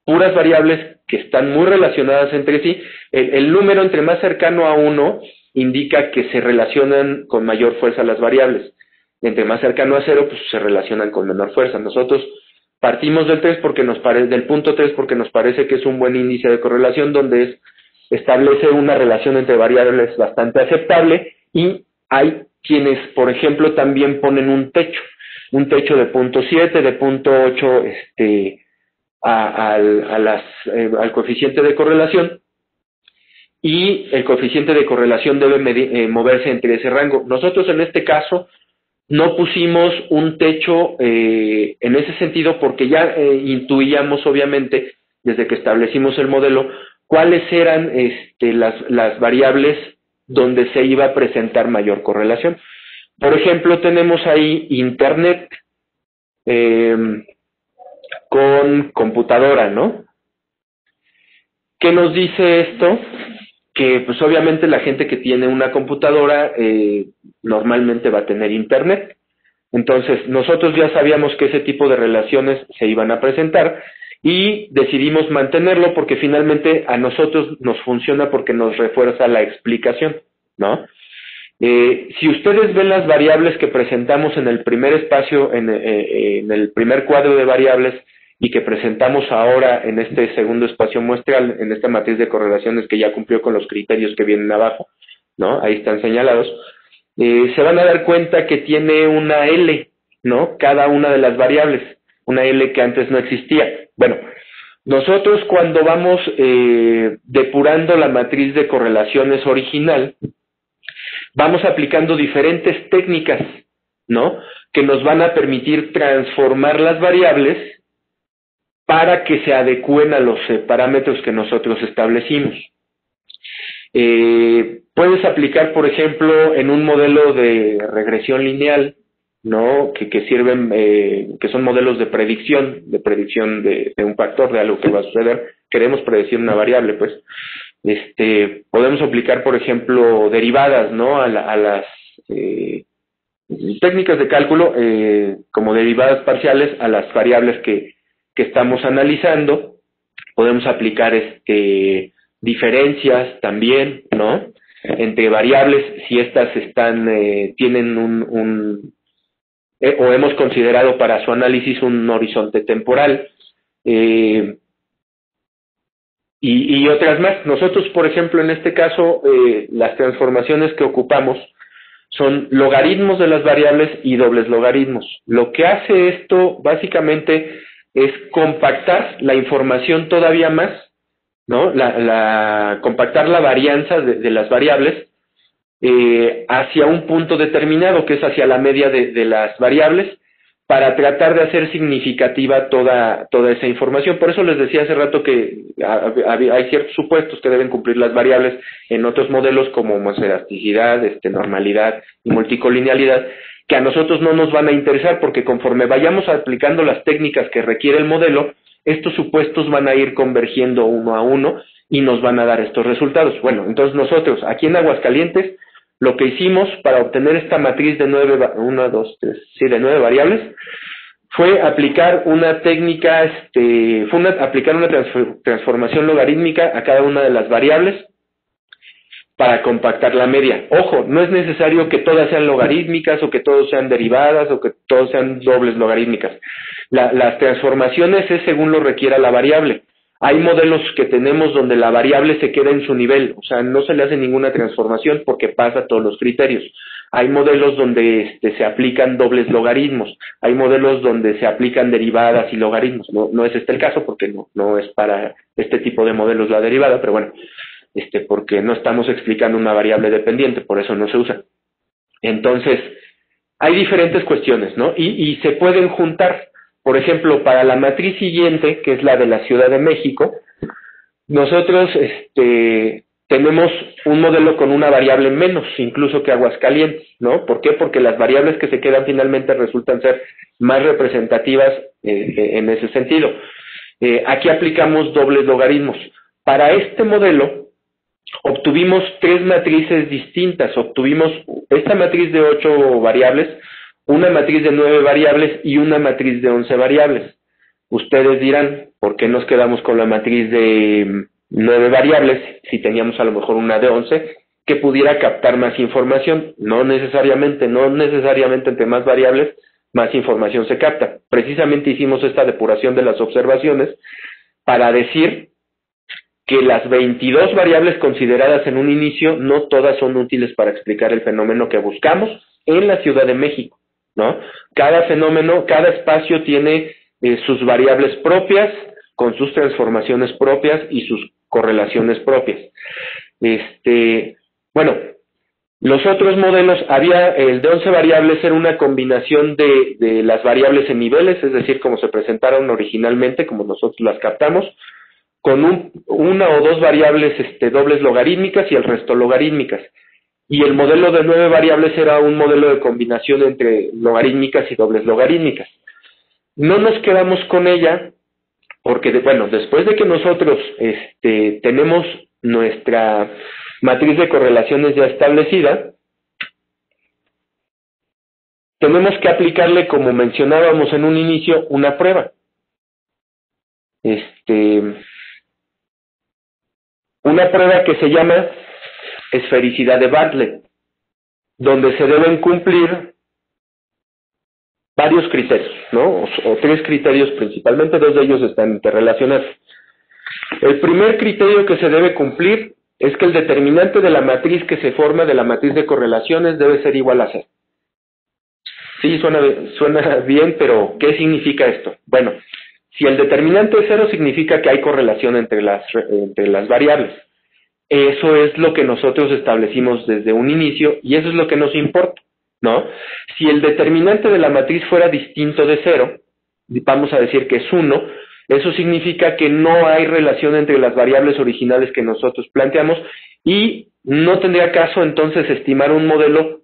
puras variables que están muy relacionadas entre sí. El número entre más cercano a 1 indica que se relacionan con mayor fuerza las variables. Entre más cercano a 0, pues se relacionan con menor fuerza. Nosotros partimos del 3 del punto 3 porque nos parece que es un buen índice de correlación donde establece una relación entre variables bastante aceptable y hay quienes, por ejemplo, también ponen un techo de 0.7, de 0.8 al coeficiente de correlación, y el coeficiente de correlación debe moverse entre ese rango. Nosotros en este caso no pusimos un techo en ese sentido porque ya intuíamos obviamente desde que establecimos el modelo cuáles eran las variables donde se iba a presentar mayor correlación. Por ejemplo, tenemos ahí Internet, con computadora, ¿no? ¿Qué nos dice esto? Que pues obviamente la gente que tiene una computadora normalmente va a tener internet. Entonces nosotros ya sabíamos que ese tipo de relaciones se iban a presentar y decidimos mantenerlo porque finalmente a nosotros nos funciona porque nos refuerza la explicación, ¿no? Si ustedes ven las variables que presentamos en el primer espacio, en el primer cuadro de variables y que presentamos ahora en este segundo espacio muestral, en esta matriz de correlaciones que ya cumplió con los criterios que vienen abajo, ¿no? Ahí están señalados. Se van a dar cuenta que tiene una L, ¿no? Cada una de las variables, una L que antes no existía. Bueno, nosotros cuando vamos depurando la matriz de correlaciones original, vamos aplicando diferentes técnicas, ¿no? Que nos van a permitir transformar las variables para que se adecúen a los parámetros que nosotros establecimos. Puedes aplicar, por ejemplo, en un modelo de regresión lineal, ¿no? Que sirven, que son modelos de predicción de un factor, de algo que va a suceder. Queremos predecir una variable, pues. Podemos aplicar, por ejemplo, derivadas, ¿no? A las técnicas de cálculo, como derivadas parciales a las variables que estamos analizando. Podemos aplicar diferencias también, ¿no? Entre variables, si estas tienen o hemos considerado para su análisis un horizonte temporal, y otras más. Nosotros, por ejemplo, en este caso, las transformaciones que ocupamos son logaritmos de las variables y dobles logaritmos. Lo que hace esto, básicamente, es compactar la información todavía más, ¿no? Compactar la varianza de las variables hacia un punto determinado, que es hacia la media de las variables, para tratar de hacer significativa toda esa información. Por eso les decía hace rato que hay ciertos supuestos que deben cumplir las variables en otros modelos como elasticidad, normalidad y multicolinealidad, que a nosotros no nos van a interesar porque conforme vayamos aplicando las técnicas que requiere el modelo, estos supuestos van a ir convergiendo uno a uno y nos van a dar estos resultados. Bueno, entonces nosotros aquí en Aguascalientes lo que hicimos para obtener esta matriz de 9 variables fue aplicar una técnica, aplicar una transformación logarítmica a cada una de las variables para compactar la media. Ojo, no es necesario que todas sean logarítmicas o que todas sean derivadas o que todas sean dobles logarítmicas. Las transformaciones es según lo requiera la variable. Hay modelos que tenemos donde la variable se queda en su nivel, o sea, no se le hace ninguna transformación porque pasa todos los criterios. Hay modelos donde se aplican dobles logaritmos, hay modelos donde se aplican derivadas y logaritmos. No es este el caso porque no es para este tipo de modelos la derivada, pero bueno, porque no estamos explicando una variable dependiente, por eso no se usa. Entonces, hay diferentes cuestiones, ¿no? Y se pueden juntar. Por ejemplo, para la matriz siguiente, que es la de la Ciudad de México, nosotros tenemos un modelo con una variable menos, incluso que Aguascalientes, ¿no? ¿Por qué? Porque las variables que se quedan finalmente resultan ser más representativas en ese sentido. Aquí aplicamos dobles logaritmos. Para este modelo, obtuvimos 3 matrices distintas. Obtuvimos esta matriz de 8 variables, una matriz de 9 variables y una matriz de 11 variables. Ustedes dirán, ¿por qué nos quedamos con la matriz de 9 variables si teníamos a lo mejor una de 11 que pudiera captar más información? No necesariamente entre más variables, más información se capta. Precisamente hicimos esta depuración de las observaciones para decir que las 22 variables consideradas en un inicio no todas son útiles para explicar el fenómeno que buscamos en la Ciudad de México, ¿no? Cada fenómeno, cada espacio tiene sus variables propias, con sus transformaciones propias y sus correlaciones propias. Bueno, los otros modelos, el de 11 variables era una combinación de las variables en niveles, es decir, como se presentaron originalmente, como nosotros las captamos, con una o dos variables dobles logarítmicas y el resto logarítmicas. Y el modelo de 9 variables era un modelo de combinación entre logarítmicas y dobles logarítmicas. No nos quedamos con ella porque, bueno, después de que nosotros tenemos nuestra matriz de correlaciones ya establecida, tenemos que aplicarle, como mencionábamos en un inicio, una prueba. Una prueba que se llama esfericidad de Bartlett, donde se deben cumplir varios criterios, ¿no? O tres criterios principalmente, dos de ellos están interrelacionados. El primer criterio que se debe cumplir es que el determinante de la matriz que se forma de la matriz de correlaciones debe ser igual a 0. Sí, suena bien, pero ¿qué significa esto? Bueno, si el determinante es 0, significa que hay correlación entre las variables. Eso es lo que nosotros establecimos desde un inicio y eso es lo que nos importa, ¿no? Si el determinante de la matriz fuera distinto de 0, vamos a decir que es 1, eso significa que no hay relación entre las variables originales que nosotros planteamos y no tendría caso entonces estimar un modelo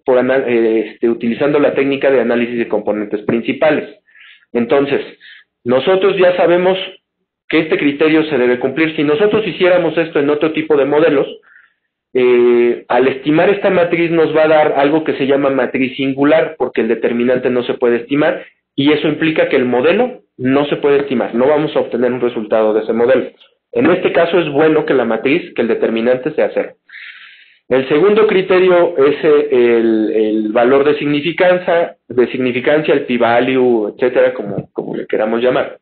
utilizando la técnica de análisis de componentes principales. Entonces, nosotros ya sabemos que este criterio se debe cumplir. Si nosotros hiciéramos esto en otro tipo de modelos, al estimar esta matriz nos va a dar algo que se llama matriz singular, porque el determinante no se puede estimar, y eso implica que el modelo no se puede estimar, no vamos a obtener un resultado de ese modelo. En este caso es bueno que la matriz, que el determinante sea 0. El segundo criterio es el valor de significancia, el p-value, etcétera, como le queramos llamar.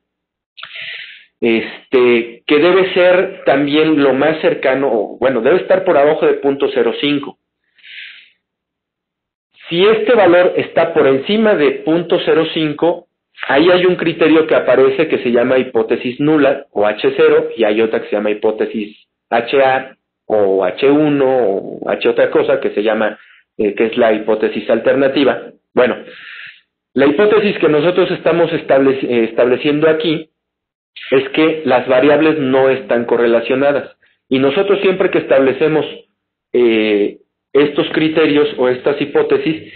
Que debe ser también lo más cercano, o bueno, debe estar por abajo de 0.05. Si este valor está por encima de 0.05, ahí hay un criterio que aparece que se llama hipótesis nula, o H0, y hay otra que se llama hipótesis HA, o H1, o H otra cosa, que se llama, que es la hipótesis alternativa. Bueno, la hipótesis que nosotros estamos estableciendo aquí es que las variables no están correlacionadas. Y nosotros siempre que establecemos estos criterios o estas hipótesis,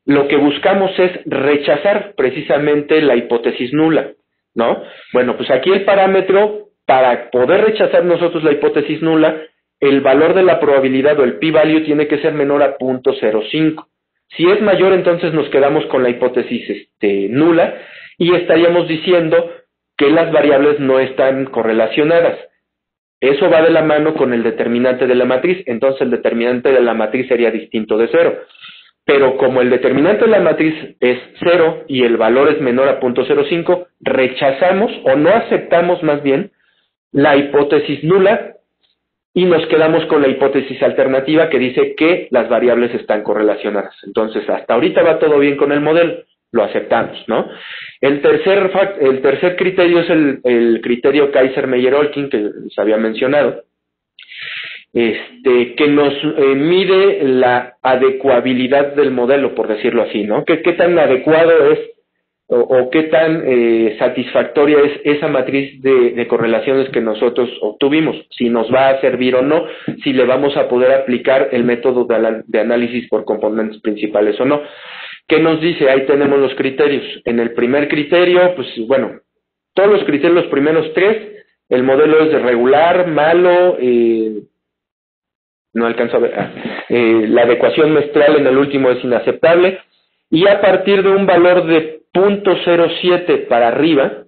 lo que buscamos es rechazar precisamente la hipótesis nula, ¿no? Bueno, pues aquí el parámetro, para poder rechazar nosotros la hipótesis nula, el valor de la probabilidad o el p-value tiene que ser menor a 0.05. Si es mayor, entonces nos quedamos con la hipótesis nula y estaríamos diciendo que las variables no están correlacionadas. Eso va de la mano con el determinante de la matriz, entonces el determinante de la matriz sería distinto de 0. Pero como el determinante de la matriz es 0 y el valor es menor a 0.05, rechazamos o no aceptamos más bien la hipótesis nula y nos quedamos con la hipótesis alternativa que dice que las variables están correlacionadas. Entonces, hasta ahorita va todo bien con el modelo, lo aceptamos, ¿no? El tercer criterio es el criterio Kaiser-Meyer-Olkin, que les había mencionado, que nos mide la adecuabilidad del modelo, por decirlo así, ¿no? ¿Qué tan adecuado es o qué tan satisfactoria es esa matriz de correlaciones que nosotros obtuvimos? Si nos va a servir o no, si le vamos a poder aplicar el método de análisis por componentes principales o no. ¿Qué nos dice? Ahí tenemos los criterios. En el primer criterio, pues bueno, todos los criterios, los primeros 3, el modelo es regular, malo, no alcanzo a ver, la adecuación muestral en el último es inaceptable, y a partir de un valor de 0.07 para arriba,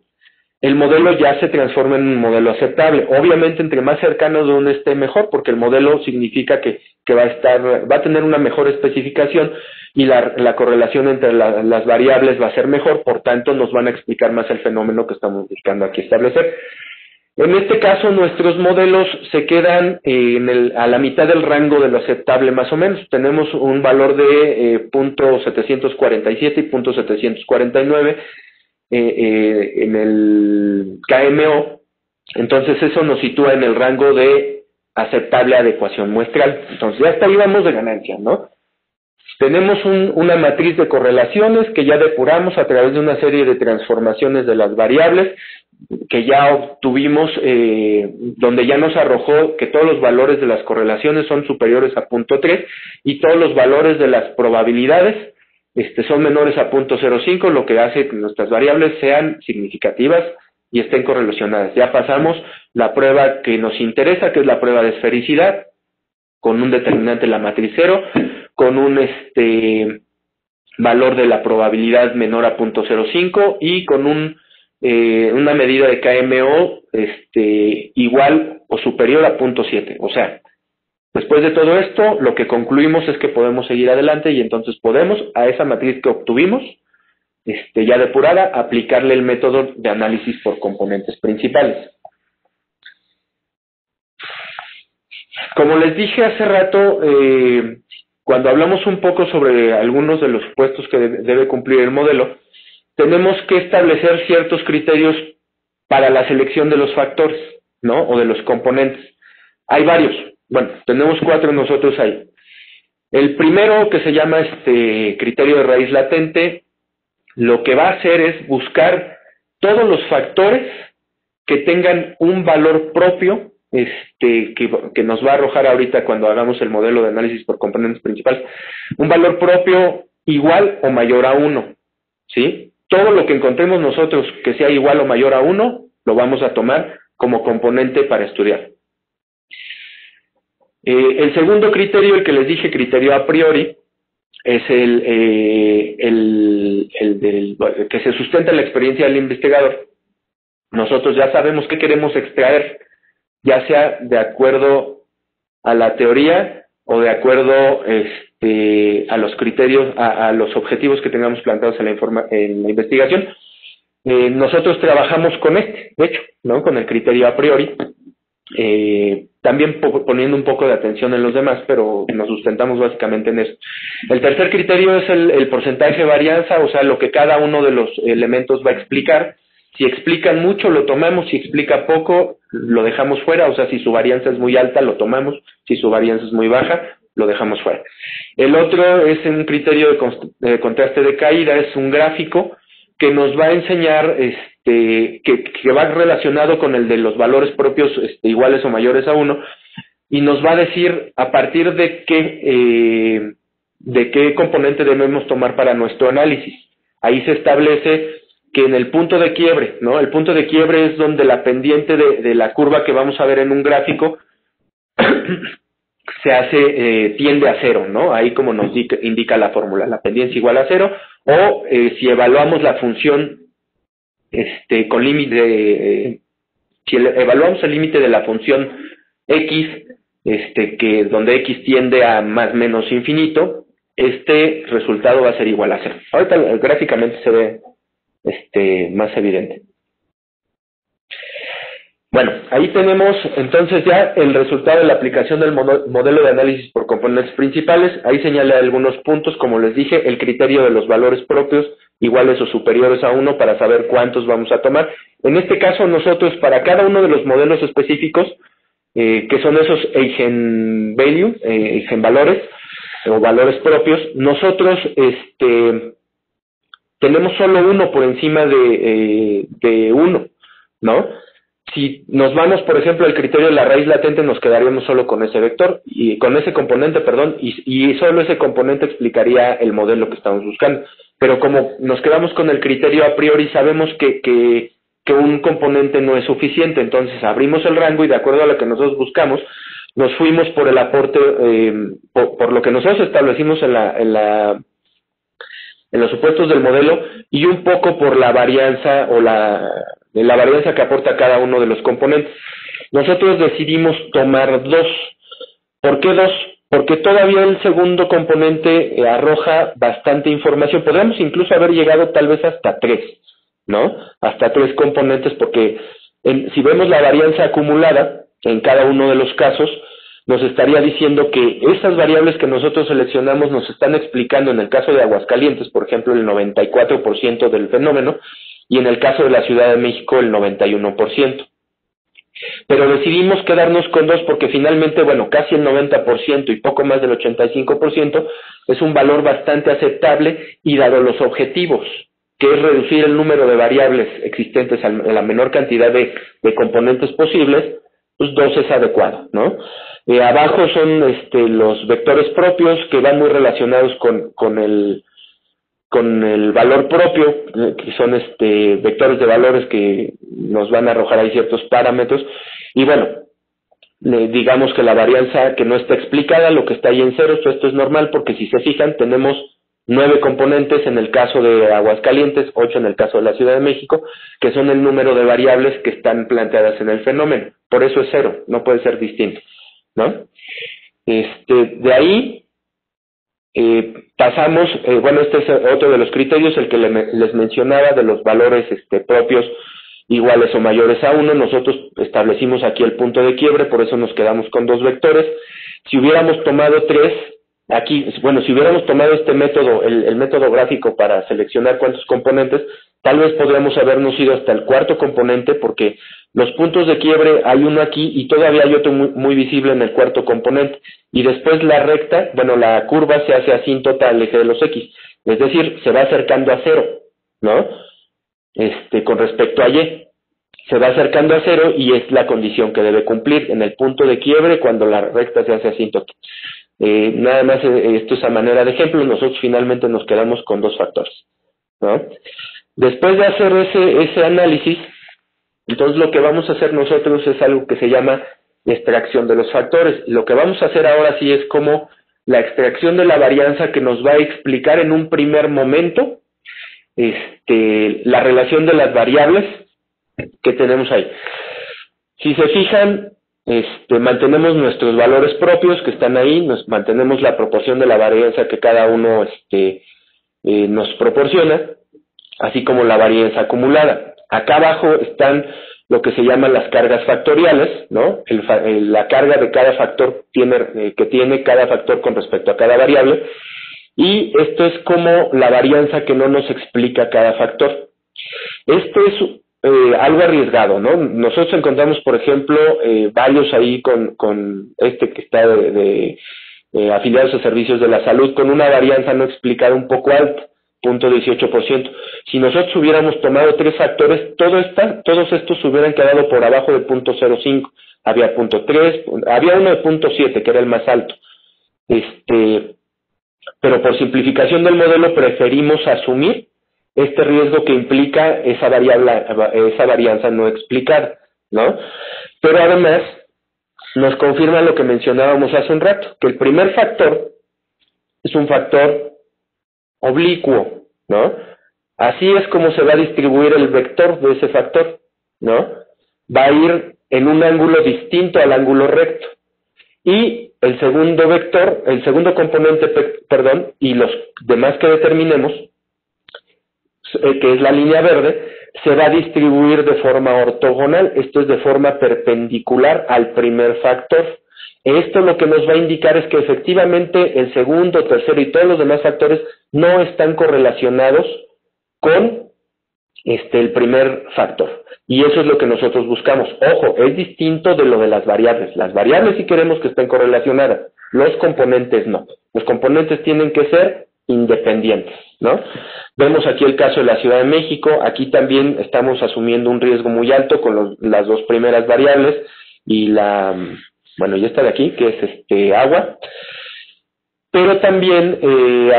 el modelo ya se transforma en un modelo aceptable. Obviamente, entre más cercano de uno esté, mejor, porque el modelo significa que va a tener una mejor especificación y la correlación entre las variables va a ser mejor, por tanto, nos van a explicar más el fenómeno que estamos buscando aquí establecer. En este caso, nuestros modelos se quedan a la mitad del rango de lo aceptable, más o menos. Tenemos un valor de 0.747 y 0.749 en el KMO. Entonces, eso nos sitúa en el rango de aceptable adecuación muestral. Entonces, ya hasta ahí vamos de ganancia, ¿no? Tenemos una matriz de correlaciones que ya depuramos a través de una serie de transformaciones de las variables que ya obtuvimos, donde ya nos arrojó que todos los valores de las correlaciones son superiores a 0.3 y todos los valores de las probabilidades son menores a 0.05, lo que hace que nuestras variables sean significativas y estén correlacionadas. Ya pasamos la prueba que nos interesa, que es la prueba de esfericidad, con un determinante en la matriz 0, con un valor de la probabilidad menor a 0.05 y con una medida de KMO igual o superior a 0.7. O sea, después de todo esto, lo que concluimos es que podemos seguir adelante y entonces podemos a esa matriz que obtuvimos, ya depurada, aplicarle el método de análisis por componentes principales. Como les dije hace rato, cuando hablamos un poco sobre algunos de los supuestos que debe cumplir el modelo, tenemos que establecer ciertos criterios para la selección de los factores, ¿no? O de los componentes. Hay varios. Bueno, tenemos 4 nosotros ahí. El primero, que se llama criterio de raíz latente, lo que va a hacer es buscar todos los factores que tengan un valor propio, que nos va a arrojar ahorita cuando hagamos el modelo de análisis por componentes principales, un valor propio igual o mayor a 1, ¿sí? Todo lo que encontremos nosotros que sea igual o mayor a 1, lo vamos a tomar como componente para estudiar. El segundo criterio, el que les dije, criterio a priori, es el que se sustenta en la experiencia del investigador. Nosotros ya sabemos qué queremos extraer, ya sea de acuerdo a la teoría o de acuerdo a los criterios, a los objetivos que tengamos planteados en la investigación. Nosotros trabajamos con de hecho, ¿no? Con el criterio a priori, también poniendo un poco de atención en los demás, pero nos sustentamos básicamente en eso. El tercer criterio es el porcentaje de varianza, o sea, lo que cada uno de los elementos va a explicar. Si explican mucho, lo tomamos; si explica poco, lo dejamos fuera. O sea, si su varianza es muy alta, lo tomamos; si su varianza es muy baja, lo dejamos fuera. El otro es un criterio de contraste de caída, es un gráfico que nos va a enseñar, que va relacionado con el de los valores propios iguales o mayores a 1, y nos va a decir a partir de qué componente debemos tomar para nuestro análisis. Ahí se establece que en el punto de quiebre, ¿no? El punto de quiebre es donde la pendiente de la curva que vamos a ver en un gráfico tiende a 0, ¿no? Ahí, como nos indica la fórmula, la pendiente igual a 0, o si evaluamos la función con límite, si evaluamos el límite de la función x, donde x tiende a más menos infinito, resultado va a ser igual a 0. Ahorita gráficamente se ve más evidente. Bueno, ahí tenemos entonces ya el resultado de la aplicación del modelo de análisis por componentes principales. Ahí señalé algunos puntos, como les dije, el criterio de los valores propios iguales o superiores a 1 para saber cuántos vamos a tomar. En este caso, nosotros, para cada uno de los modelos específicos, que son esos eigenvalue, eigenvalores o valores propios, nosotros tenemos solo uno por encima de 1, ¿no? Si nos vamos, por ejemplo, al criterio de la raíz latente, nos quedaríamos solo con ese vector, y con ese componente, perdón, y solo ese componente explicaría el modelo que estamos buscando. Pero como nos quedamos con el criterio a priori, sabemos que un componente no es suficiente, entonces abrimos el rango y de acuerdo a lo que nosotros buscamos, nos fuimos por el aporte, por lo que nosotros establecimos en los supuestos del modelo, y un poco por la varianza o la varianza que aporta cada uno de los componentes. Nosotros decidimos tomar 2. ¿Por qué 2? Porque todavía el segundo componente arroja bastante información. Podríamos incluso haber llegado tal vez hasta 3, ¿no? Hasta 3 componentes, porque si vemos la varianza acumulada en cada uno de los casos, nos estaría diciendo que esas variables que nosotros seleccionamos nos están explicando, en el caso de Aguascalientes, por ejemplo, el 94% del fenómeno, y en el caso de la Ciudad de México el 91%. Pero decidimos quedarnos con 2 porque finalmente, bueno, casi el 90% y poco más del 85% es un valor bastante aceptable, y dado los objetivos, que es reducir el número de variables existentes a la menor cantidad de componentes posibles, pues 2 es adecuado, ¿no? Abajo son los vectores propios, que van muy relacionados con con el valor propio, que son vectores de valores que nos van a arrojar ahí ciertos parámetros, y bueno, digamos que la varianza que no está explicada, lo que está ahí en ceros, esto es normal porque si se fijan tenemos 9 componentes en el caso de Aguascalientes, 8 en el caso de la Ciudad de México, que son el número de variables que están planteadas en el fenómeno, por eso es 0, no puede ser distinto, ¿no? De ahí pasamos, bueno, este es otro de los criterios, el que les mencionaba de los valores propios iguales o mayores a 1, nosotros establecimos aquí el punto de quiebre, por eso nos quedamos con 2 vectores. Si hubiéramos tomado 3, aquí, bueno, si hubiéramos tomado este método, el método gráfico para seleccionar cuántos componentes, tal vez podríamos habernos ido hasta el cuarto componente, porque los puntos de quiebre hay uno aquí y todavía hay otro muy visible en el cuarto componente, y después la recta, bueno, la curva se hace asíntota al eje de los X, es decir, se va acercando a 0, ¿no? Con respecto a Y, se va acercando a 0 y es la condición que debe cumplir en el punto de quiebre cuando la recta se hace asíntota. Nada más esto es a manera de ejemplo, nosotros finalmente nos quedamos con 2 factores, ¿no? Después de hacer ese análisis, entonces lo que vamos a hacer nosotros es algo que se llama extracción de los factores. Lo que vamos a hacer ahora sí es como la extracción de la varianza que nos va a explicar en un primer momento la relación de las variables que tenemos ahí. Si se fijan, mantenemos nuestros valores propios que están ahí, mantenemos la proporción de la varianza que cada uno nos proporciona, así como la varianza acumulada. Acá abajo están lo que se llaman las cargas factoriales, ¿no? La carga de cada factor que tiene cada factor con respecto a cada variable, y esto es como la varianza que no nos explica cada factor. Esto es algo arriesgado, ¿no? Nosotros encontramos, por ejemplo, varios ahí con que está afiliados a servicios de la salud, con una varianza no explicada un poco alta, 0.18%. Si nosotros hubiéramos tomado 3 factores, todos estos hubieran quedado por abajo de 0.05. Había 0.3, había uno de 0.7, que era el más alto. Pero por simplificación del modelo preferimos asumir este riesgo que implica esa varianza no explicada, ¿no? Pero además nos confirma lo que mencionábamos hace un rato, que el primer factor es un factor oblicuo, ¿no? Así es como se va a distribuir el vector de ese factor, ¿no? Va a ir en un ángulo distinto al ángulo recto. Y el segundo vector, el segundo componente, y los demás que determinemos, que es la línea verde, se va a distribuir de forma ortogonal, esto es de forma perpendicular al primer factor. Esto lo que nos va a indicar es que efectivamente el segundo, tercero y todos los demás factores no están correlacionados con el primer factor. Y eso es lo que nosotros buscamos. Ojo, es distinto de lo de las variables. Las variables sí queremos que estén correlacionadas, los componentes no. Los componentes tienen que ser independientes, ¿no? Vemos aquí el caso de la Ciudad de México. Aquí también estamos asumiendo un riesgo muy alto con las 2 primeras variables y y esta de aquí, que es agua. Pero también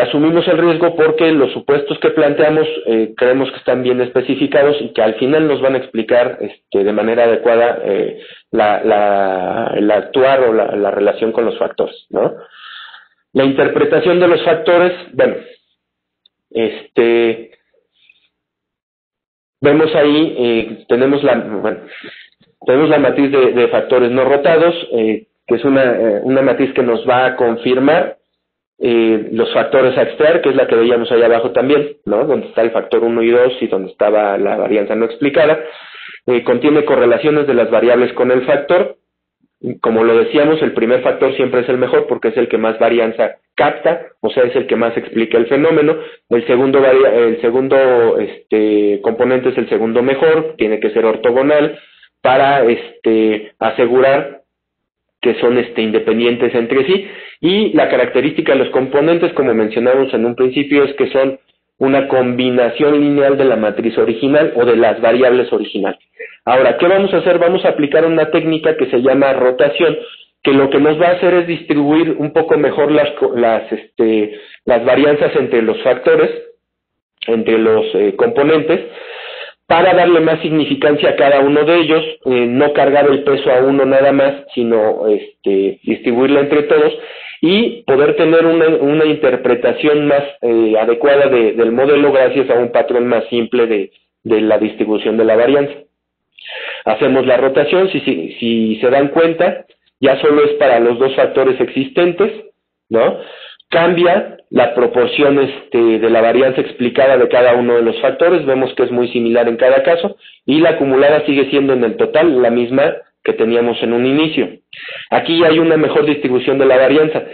asumimos el riesgo porque los supuestos que planteamos creemos que están bien especificados y que al final nos van a explicar de manera adecuada el actuar o la relación con los factores, ¿no? La interpretación de los factores, bueno, vemos ahí, tenemos la matriz de factores no rotados, que es una matriz que nos va a confirmar los factores a extraer, que es la que veíamos ahí abajo también, ¿no? Donde está el factor 1 y 2 y donde estaba la varianza no explicada. Contiene correlaciones de las variables con el factor. Como lo decíamos, el primer factor siempre es el mejor porque es el que más varianza capta, o sea, es el que más explica el fenómeno. El segundo componente es el segundo mejor, tiene que ser ortogonal para asegurar que son independientes entre sí, y la característica de los componentes, como mencionamos en un principio, es que son una combinación lineal de la matriz original o de las variables originales. Ahora, ¿qué vamos a hacer? Vamos a aplicar una técnica que se llama rotación, que lo que nos va a hacer es distribuir un poco mejor las varianzas entre los factores, entre los componentes, para darle más significancia a cada uno de ellos, no cargar el peso a uno nada más, sino distribuirlo entre todos y poder tener una interpretación más adecuada del modelo gracias a un patrón más simple de la distribución de la varianza. Hacemos la rotación, si se dan cuenta, ya solo es para los dos factores existentes, ¿no? Cambia la proporción de la varianza explicada de cada uno de los factores, vemos que es muy similar en cada caso, y la acumulada sigue siendo en el total la misma que teníamos en un inicio. Aquí hay una mejor distribución de la varianza.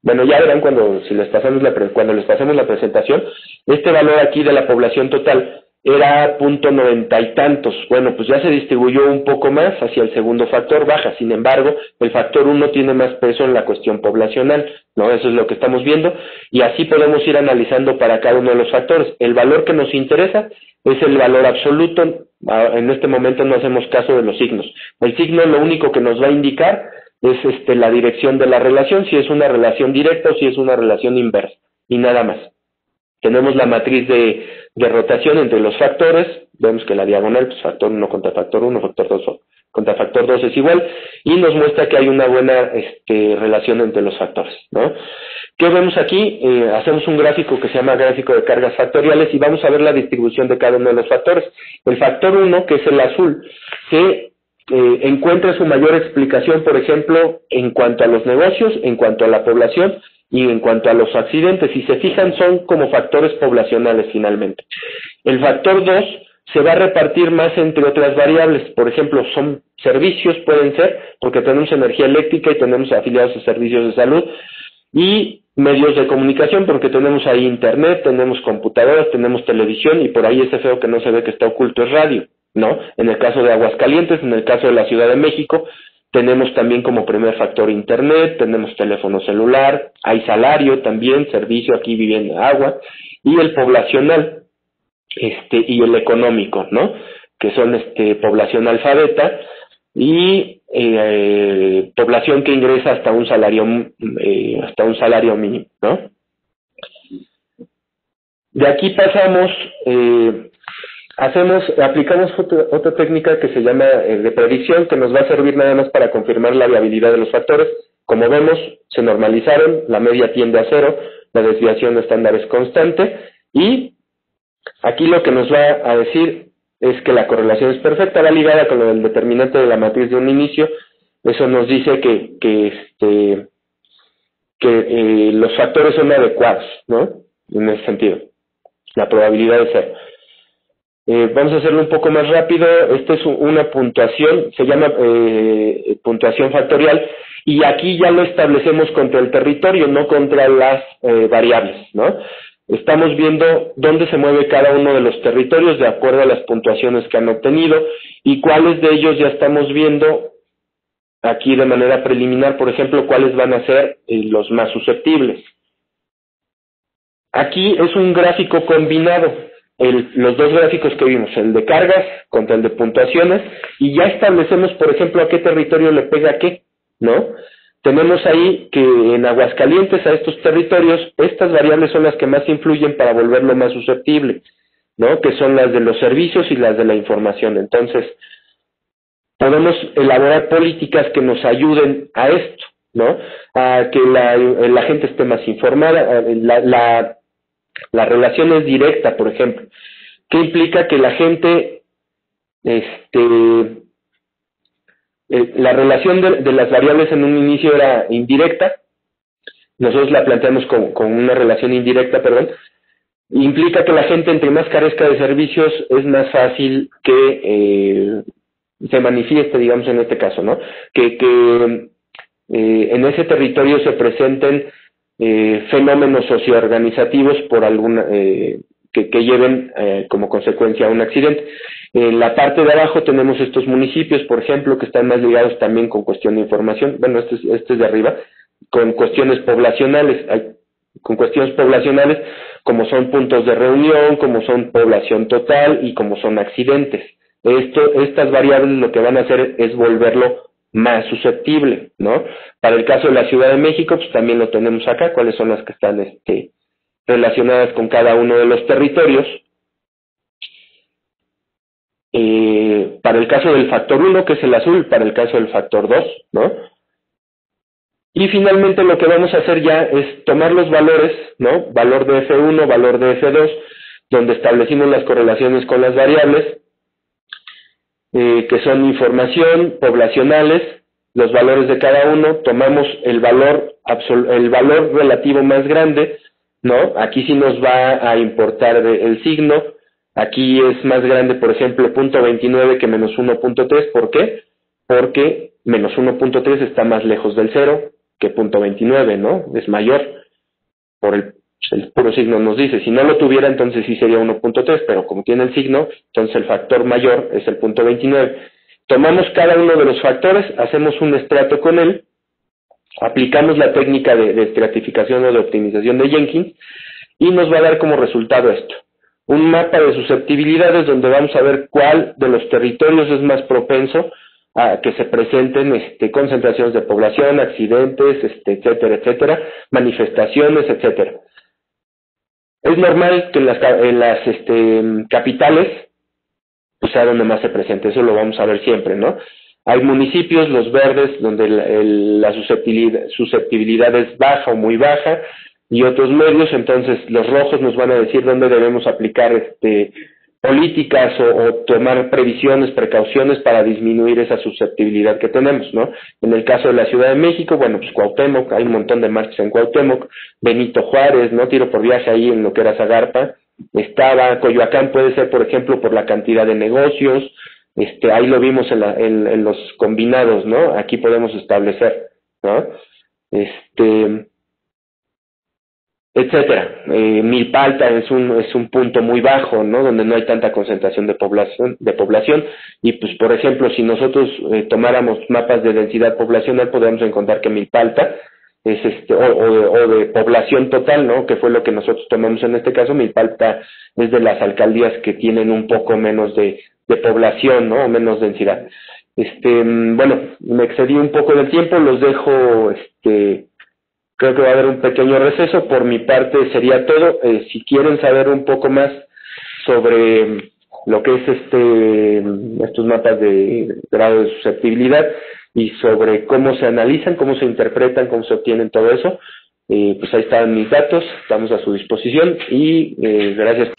Bueno, ya verán cuando les pasemos la presentación, este valor aquí de la población total era 0.90 y tantos. Bueno, pues ya se distribuyó un poco más hacia el segundo factor, baja. Sin embargo, el factor 1 tiene más peso en la cuestión poblacional, ¿no? Eso es lo que estamos viendo, y así podemos ir analizando para cada uno de los factores. El valor que nos interesa es el valor absoluto. En este momento no hacemos caso de los signos. El signo lo único que nos va a indicar es la dirección de la relación, si es una relación directa o si es una relación inversa, y nada más. Tenemos la matriz de rotación entre los factores, vemos que la diagonal, pues factor 1 contra factor 1, factor 2 contra factor 2 es igual, y nos muestra que hay una buena relación entre los factores, ¿no? ¿Qué vemos aquí? Hacemos un gráfico que se llama gráfico de cargas factoriales y vamos a ver la distribución de cada uno de los factores. El factor 1, que es el azul, se encuentra su mayor explicación, por ejemplo, en cuanto a los negocios, en cuanto a la población y en cuanto a los accidentes. Si se fijan, son como factores poblacionales finalmente. El factor 2 se va a repartir más entre otras variables, por ejemplo, son servicios, pueden ser, porque tenemos energía eléctrica y tenemos afiliados a servicios de salud, y medios de comunicación, porque tenemos ahí internet, tenemos computadoras, tenemos televisión, y por ahí ese feo que no se ve que está oculto es radio, ¿no? En el caso de Aguascalientes, en el caso de la Ciudad de México, tenemos también como primer factor internet, tenemos teléfono celular, hay salario también, servicio, aquí vivienda, agua, y el poblacional, y el económico, ¿no? Que son población alfabeta y población que ingresa hasta un salario mínimo, ¿no? De aquí pasamos, aplicamos otra técnica que se llama de predicción, que nos va a servir nada más para confirmar la viabilidad de los factores. Como vemos, se normalizaron, la media tiende a 0, la desviación estándar es constante, y aquí lo que nos va a decir es que la correlación es perfecta, va ligada con lo del determinante de la matriz de un inicio. Eso nos dice que los factores son adecuados, ¿no? En ese sentido, la probabilidad de 0. Vamos a hacerlo un poco más rápido. Esta es una puntuación, se llama puntuación factorial, y aquí ya lo establecemos contra el territorio, no contra las variables, ¿no? Estamos viendo dónde se mueve cada uno de los territorios de acuerdo a las puntuaciones que han obtenido, y cuáles de ellos ya estamos viendo aquí de manera preliminar, por ejemplo, cuáles van a ser los más susceptibles. Aquí es un gráfico combinado, los dos gráficos que vimos, el de cargas contra el de puntuaciones, y ya establecemos, por ejemplo, a qué territorio le pega qué, ¿no? Tenemos ahí que en Aguascalientes, a estos territorios, estas variables son las que más influyen para volverlo más susceptible, ¿no? Que son las de los servicios y las de la información. Entonces, podemos elaborar políticas que nos ayuden a esto, ¿no? A que la gente esté más informada. La relación es directa, por ejemplo. ¿Qué implica? Que la gente, la relación de las variables en un inicio era indirecta, nosotros la planteamos con una relación indirecta, implica que la gente, entre más carezca de servicios, es más fácil que se manifieste, digamos, en este caso, ¿no? Que en ese territorio se presenten fenómenos socioorganizativos por alguna que lleven como consecuencia a un accidente. En la parte de abajo tenemos estos municipios, por ejemplo, que están más ligados también con cuestión de información. Bueno, este es de arriba, con cuestiones poblacionales. Con cuestiones poblacionales, como son puntos de reunión, como son población total y como son accidentes. Estas variables lo que van a hacer es volverlo más susceptible, ¿no? Para el caso de la Ciudad de México, pues también lo tenemos acá, cuáles son las que están relacionadas con cada uno de los territorios. Para el caso del factor 1, que es el azul, para el caso del factor 2, ¿no? Y finalmente lo que vamos a hacer ya es tomar los valores, ¿no? Valor de F1, valor de F2, donde establecimos las correlaciones con las variables, que son información, poblacionales, los valores de cada uno, tomamos el valor relativo más grande, ¿no? Aquí sí nos va a importar el signo. Aquí es más grande, por ejemplo, 0.29 que menos 1.3. ¿Por qué? Porque menos 1.3 está más lejos del 0 que 0.29, ¿no? Es mayor. Por el puro signo nos dice. Si no lo tuviera, entonces sí sería 1.3, pero como tiene el signo, entonces el factor mayor es el 0.29. Tomamos cada uno de los factores, hacemos un estrato con él, aplicamos la técnica de estratificación o de optimización de Jenkins, y nos va a dar como resultado esto. Un mapa de susceptibilidades donde vamos a ver cuál de los territorios es más propenso a que se presenten concentraciones de población, accidentes, etcétera, etcétera, manifestaciones, etcétera. Es normal que en las capitales pues sea donde más se presente, eso lo vamos a ver siempre, ¿no? Hay municipios, los verdes, donde la susceptibilidad es baja o muy baja, y otros medios, entonces los rojos nos van a decir dónde debemos aplicar políticas o tomar previsiones, precauciones para disminuir esa susceptibilidad que tenemos, ¿no? En el caso de la Ciudad de México, bueno, pues Cuauhtémoc, hay un montón de marchas en Cuauhtémoc, Benito Juárez, ¿no? Tiro por viaje ahí en lo que era Zagarpa, estaba Coyoacán, puede ser, por ejemplo, por la cantidad de negocios, ahí lo vimos en los combinados, ¿no? Aquí podemos establecer, ¿no? Etcétera. Milpalta es un punto muy bajo, ¿no? Donde no hay tanta concentración de población, y pues por ejemplo si nosotros tomáramos mapas de densidad poblacional, podríamos encontrar que Milpalta es o de población total, ¿no? Que fue lo que nosotros tomamos en este caso. Milpalta es de las alcaldías que tienen un poco menos de población, ¿no? O menos densidad. Bueno, me excedí un poco del tiempo, los dejo, creo que va a haber un pequeño receso. Por mi parte sería todo. Si quieren saber un poco más sobre lo que es estos mapas de grado de susceptibilidad y sobre cómo se analizan, cómo se interpretan, cómo se obtienen todo eso, pues ahí están mis datos, estamos a su disposición y gracias.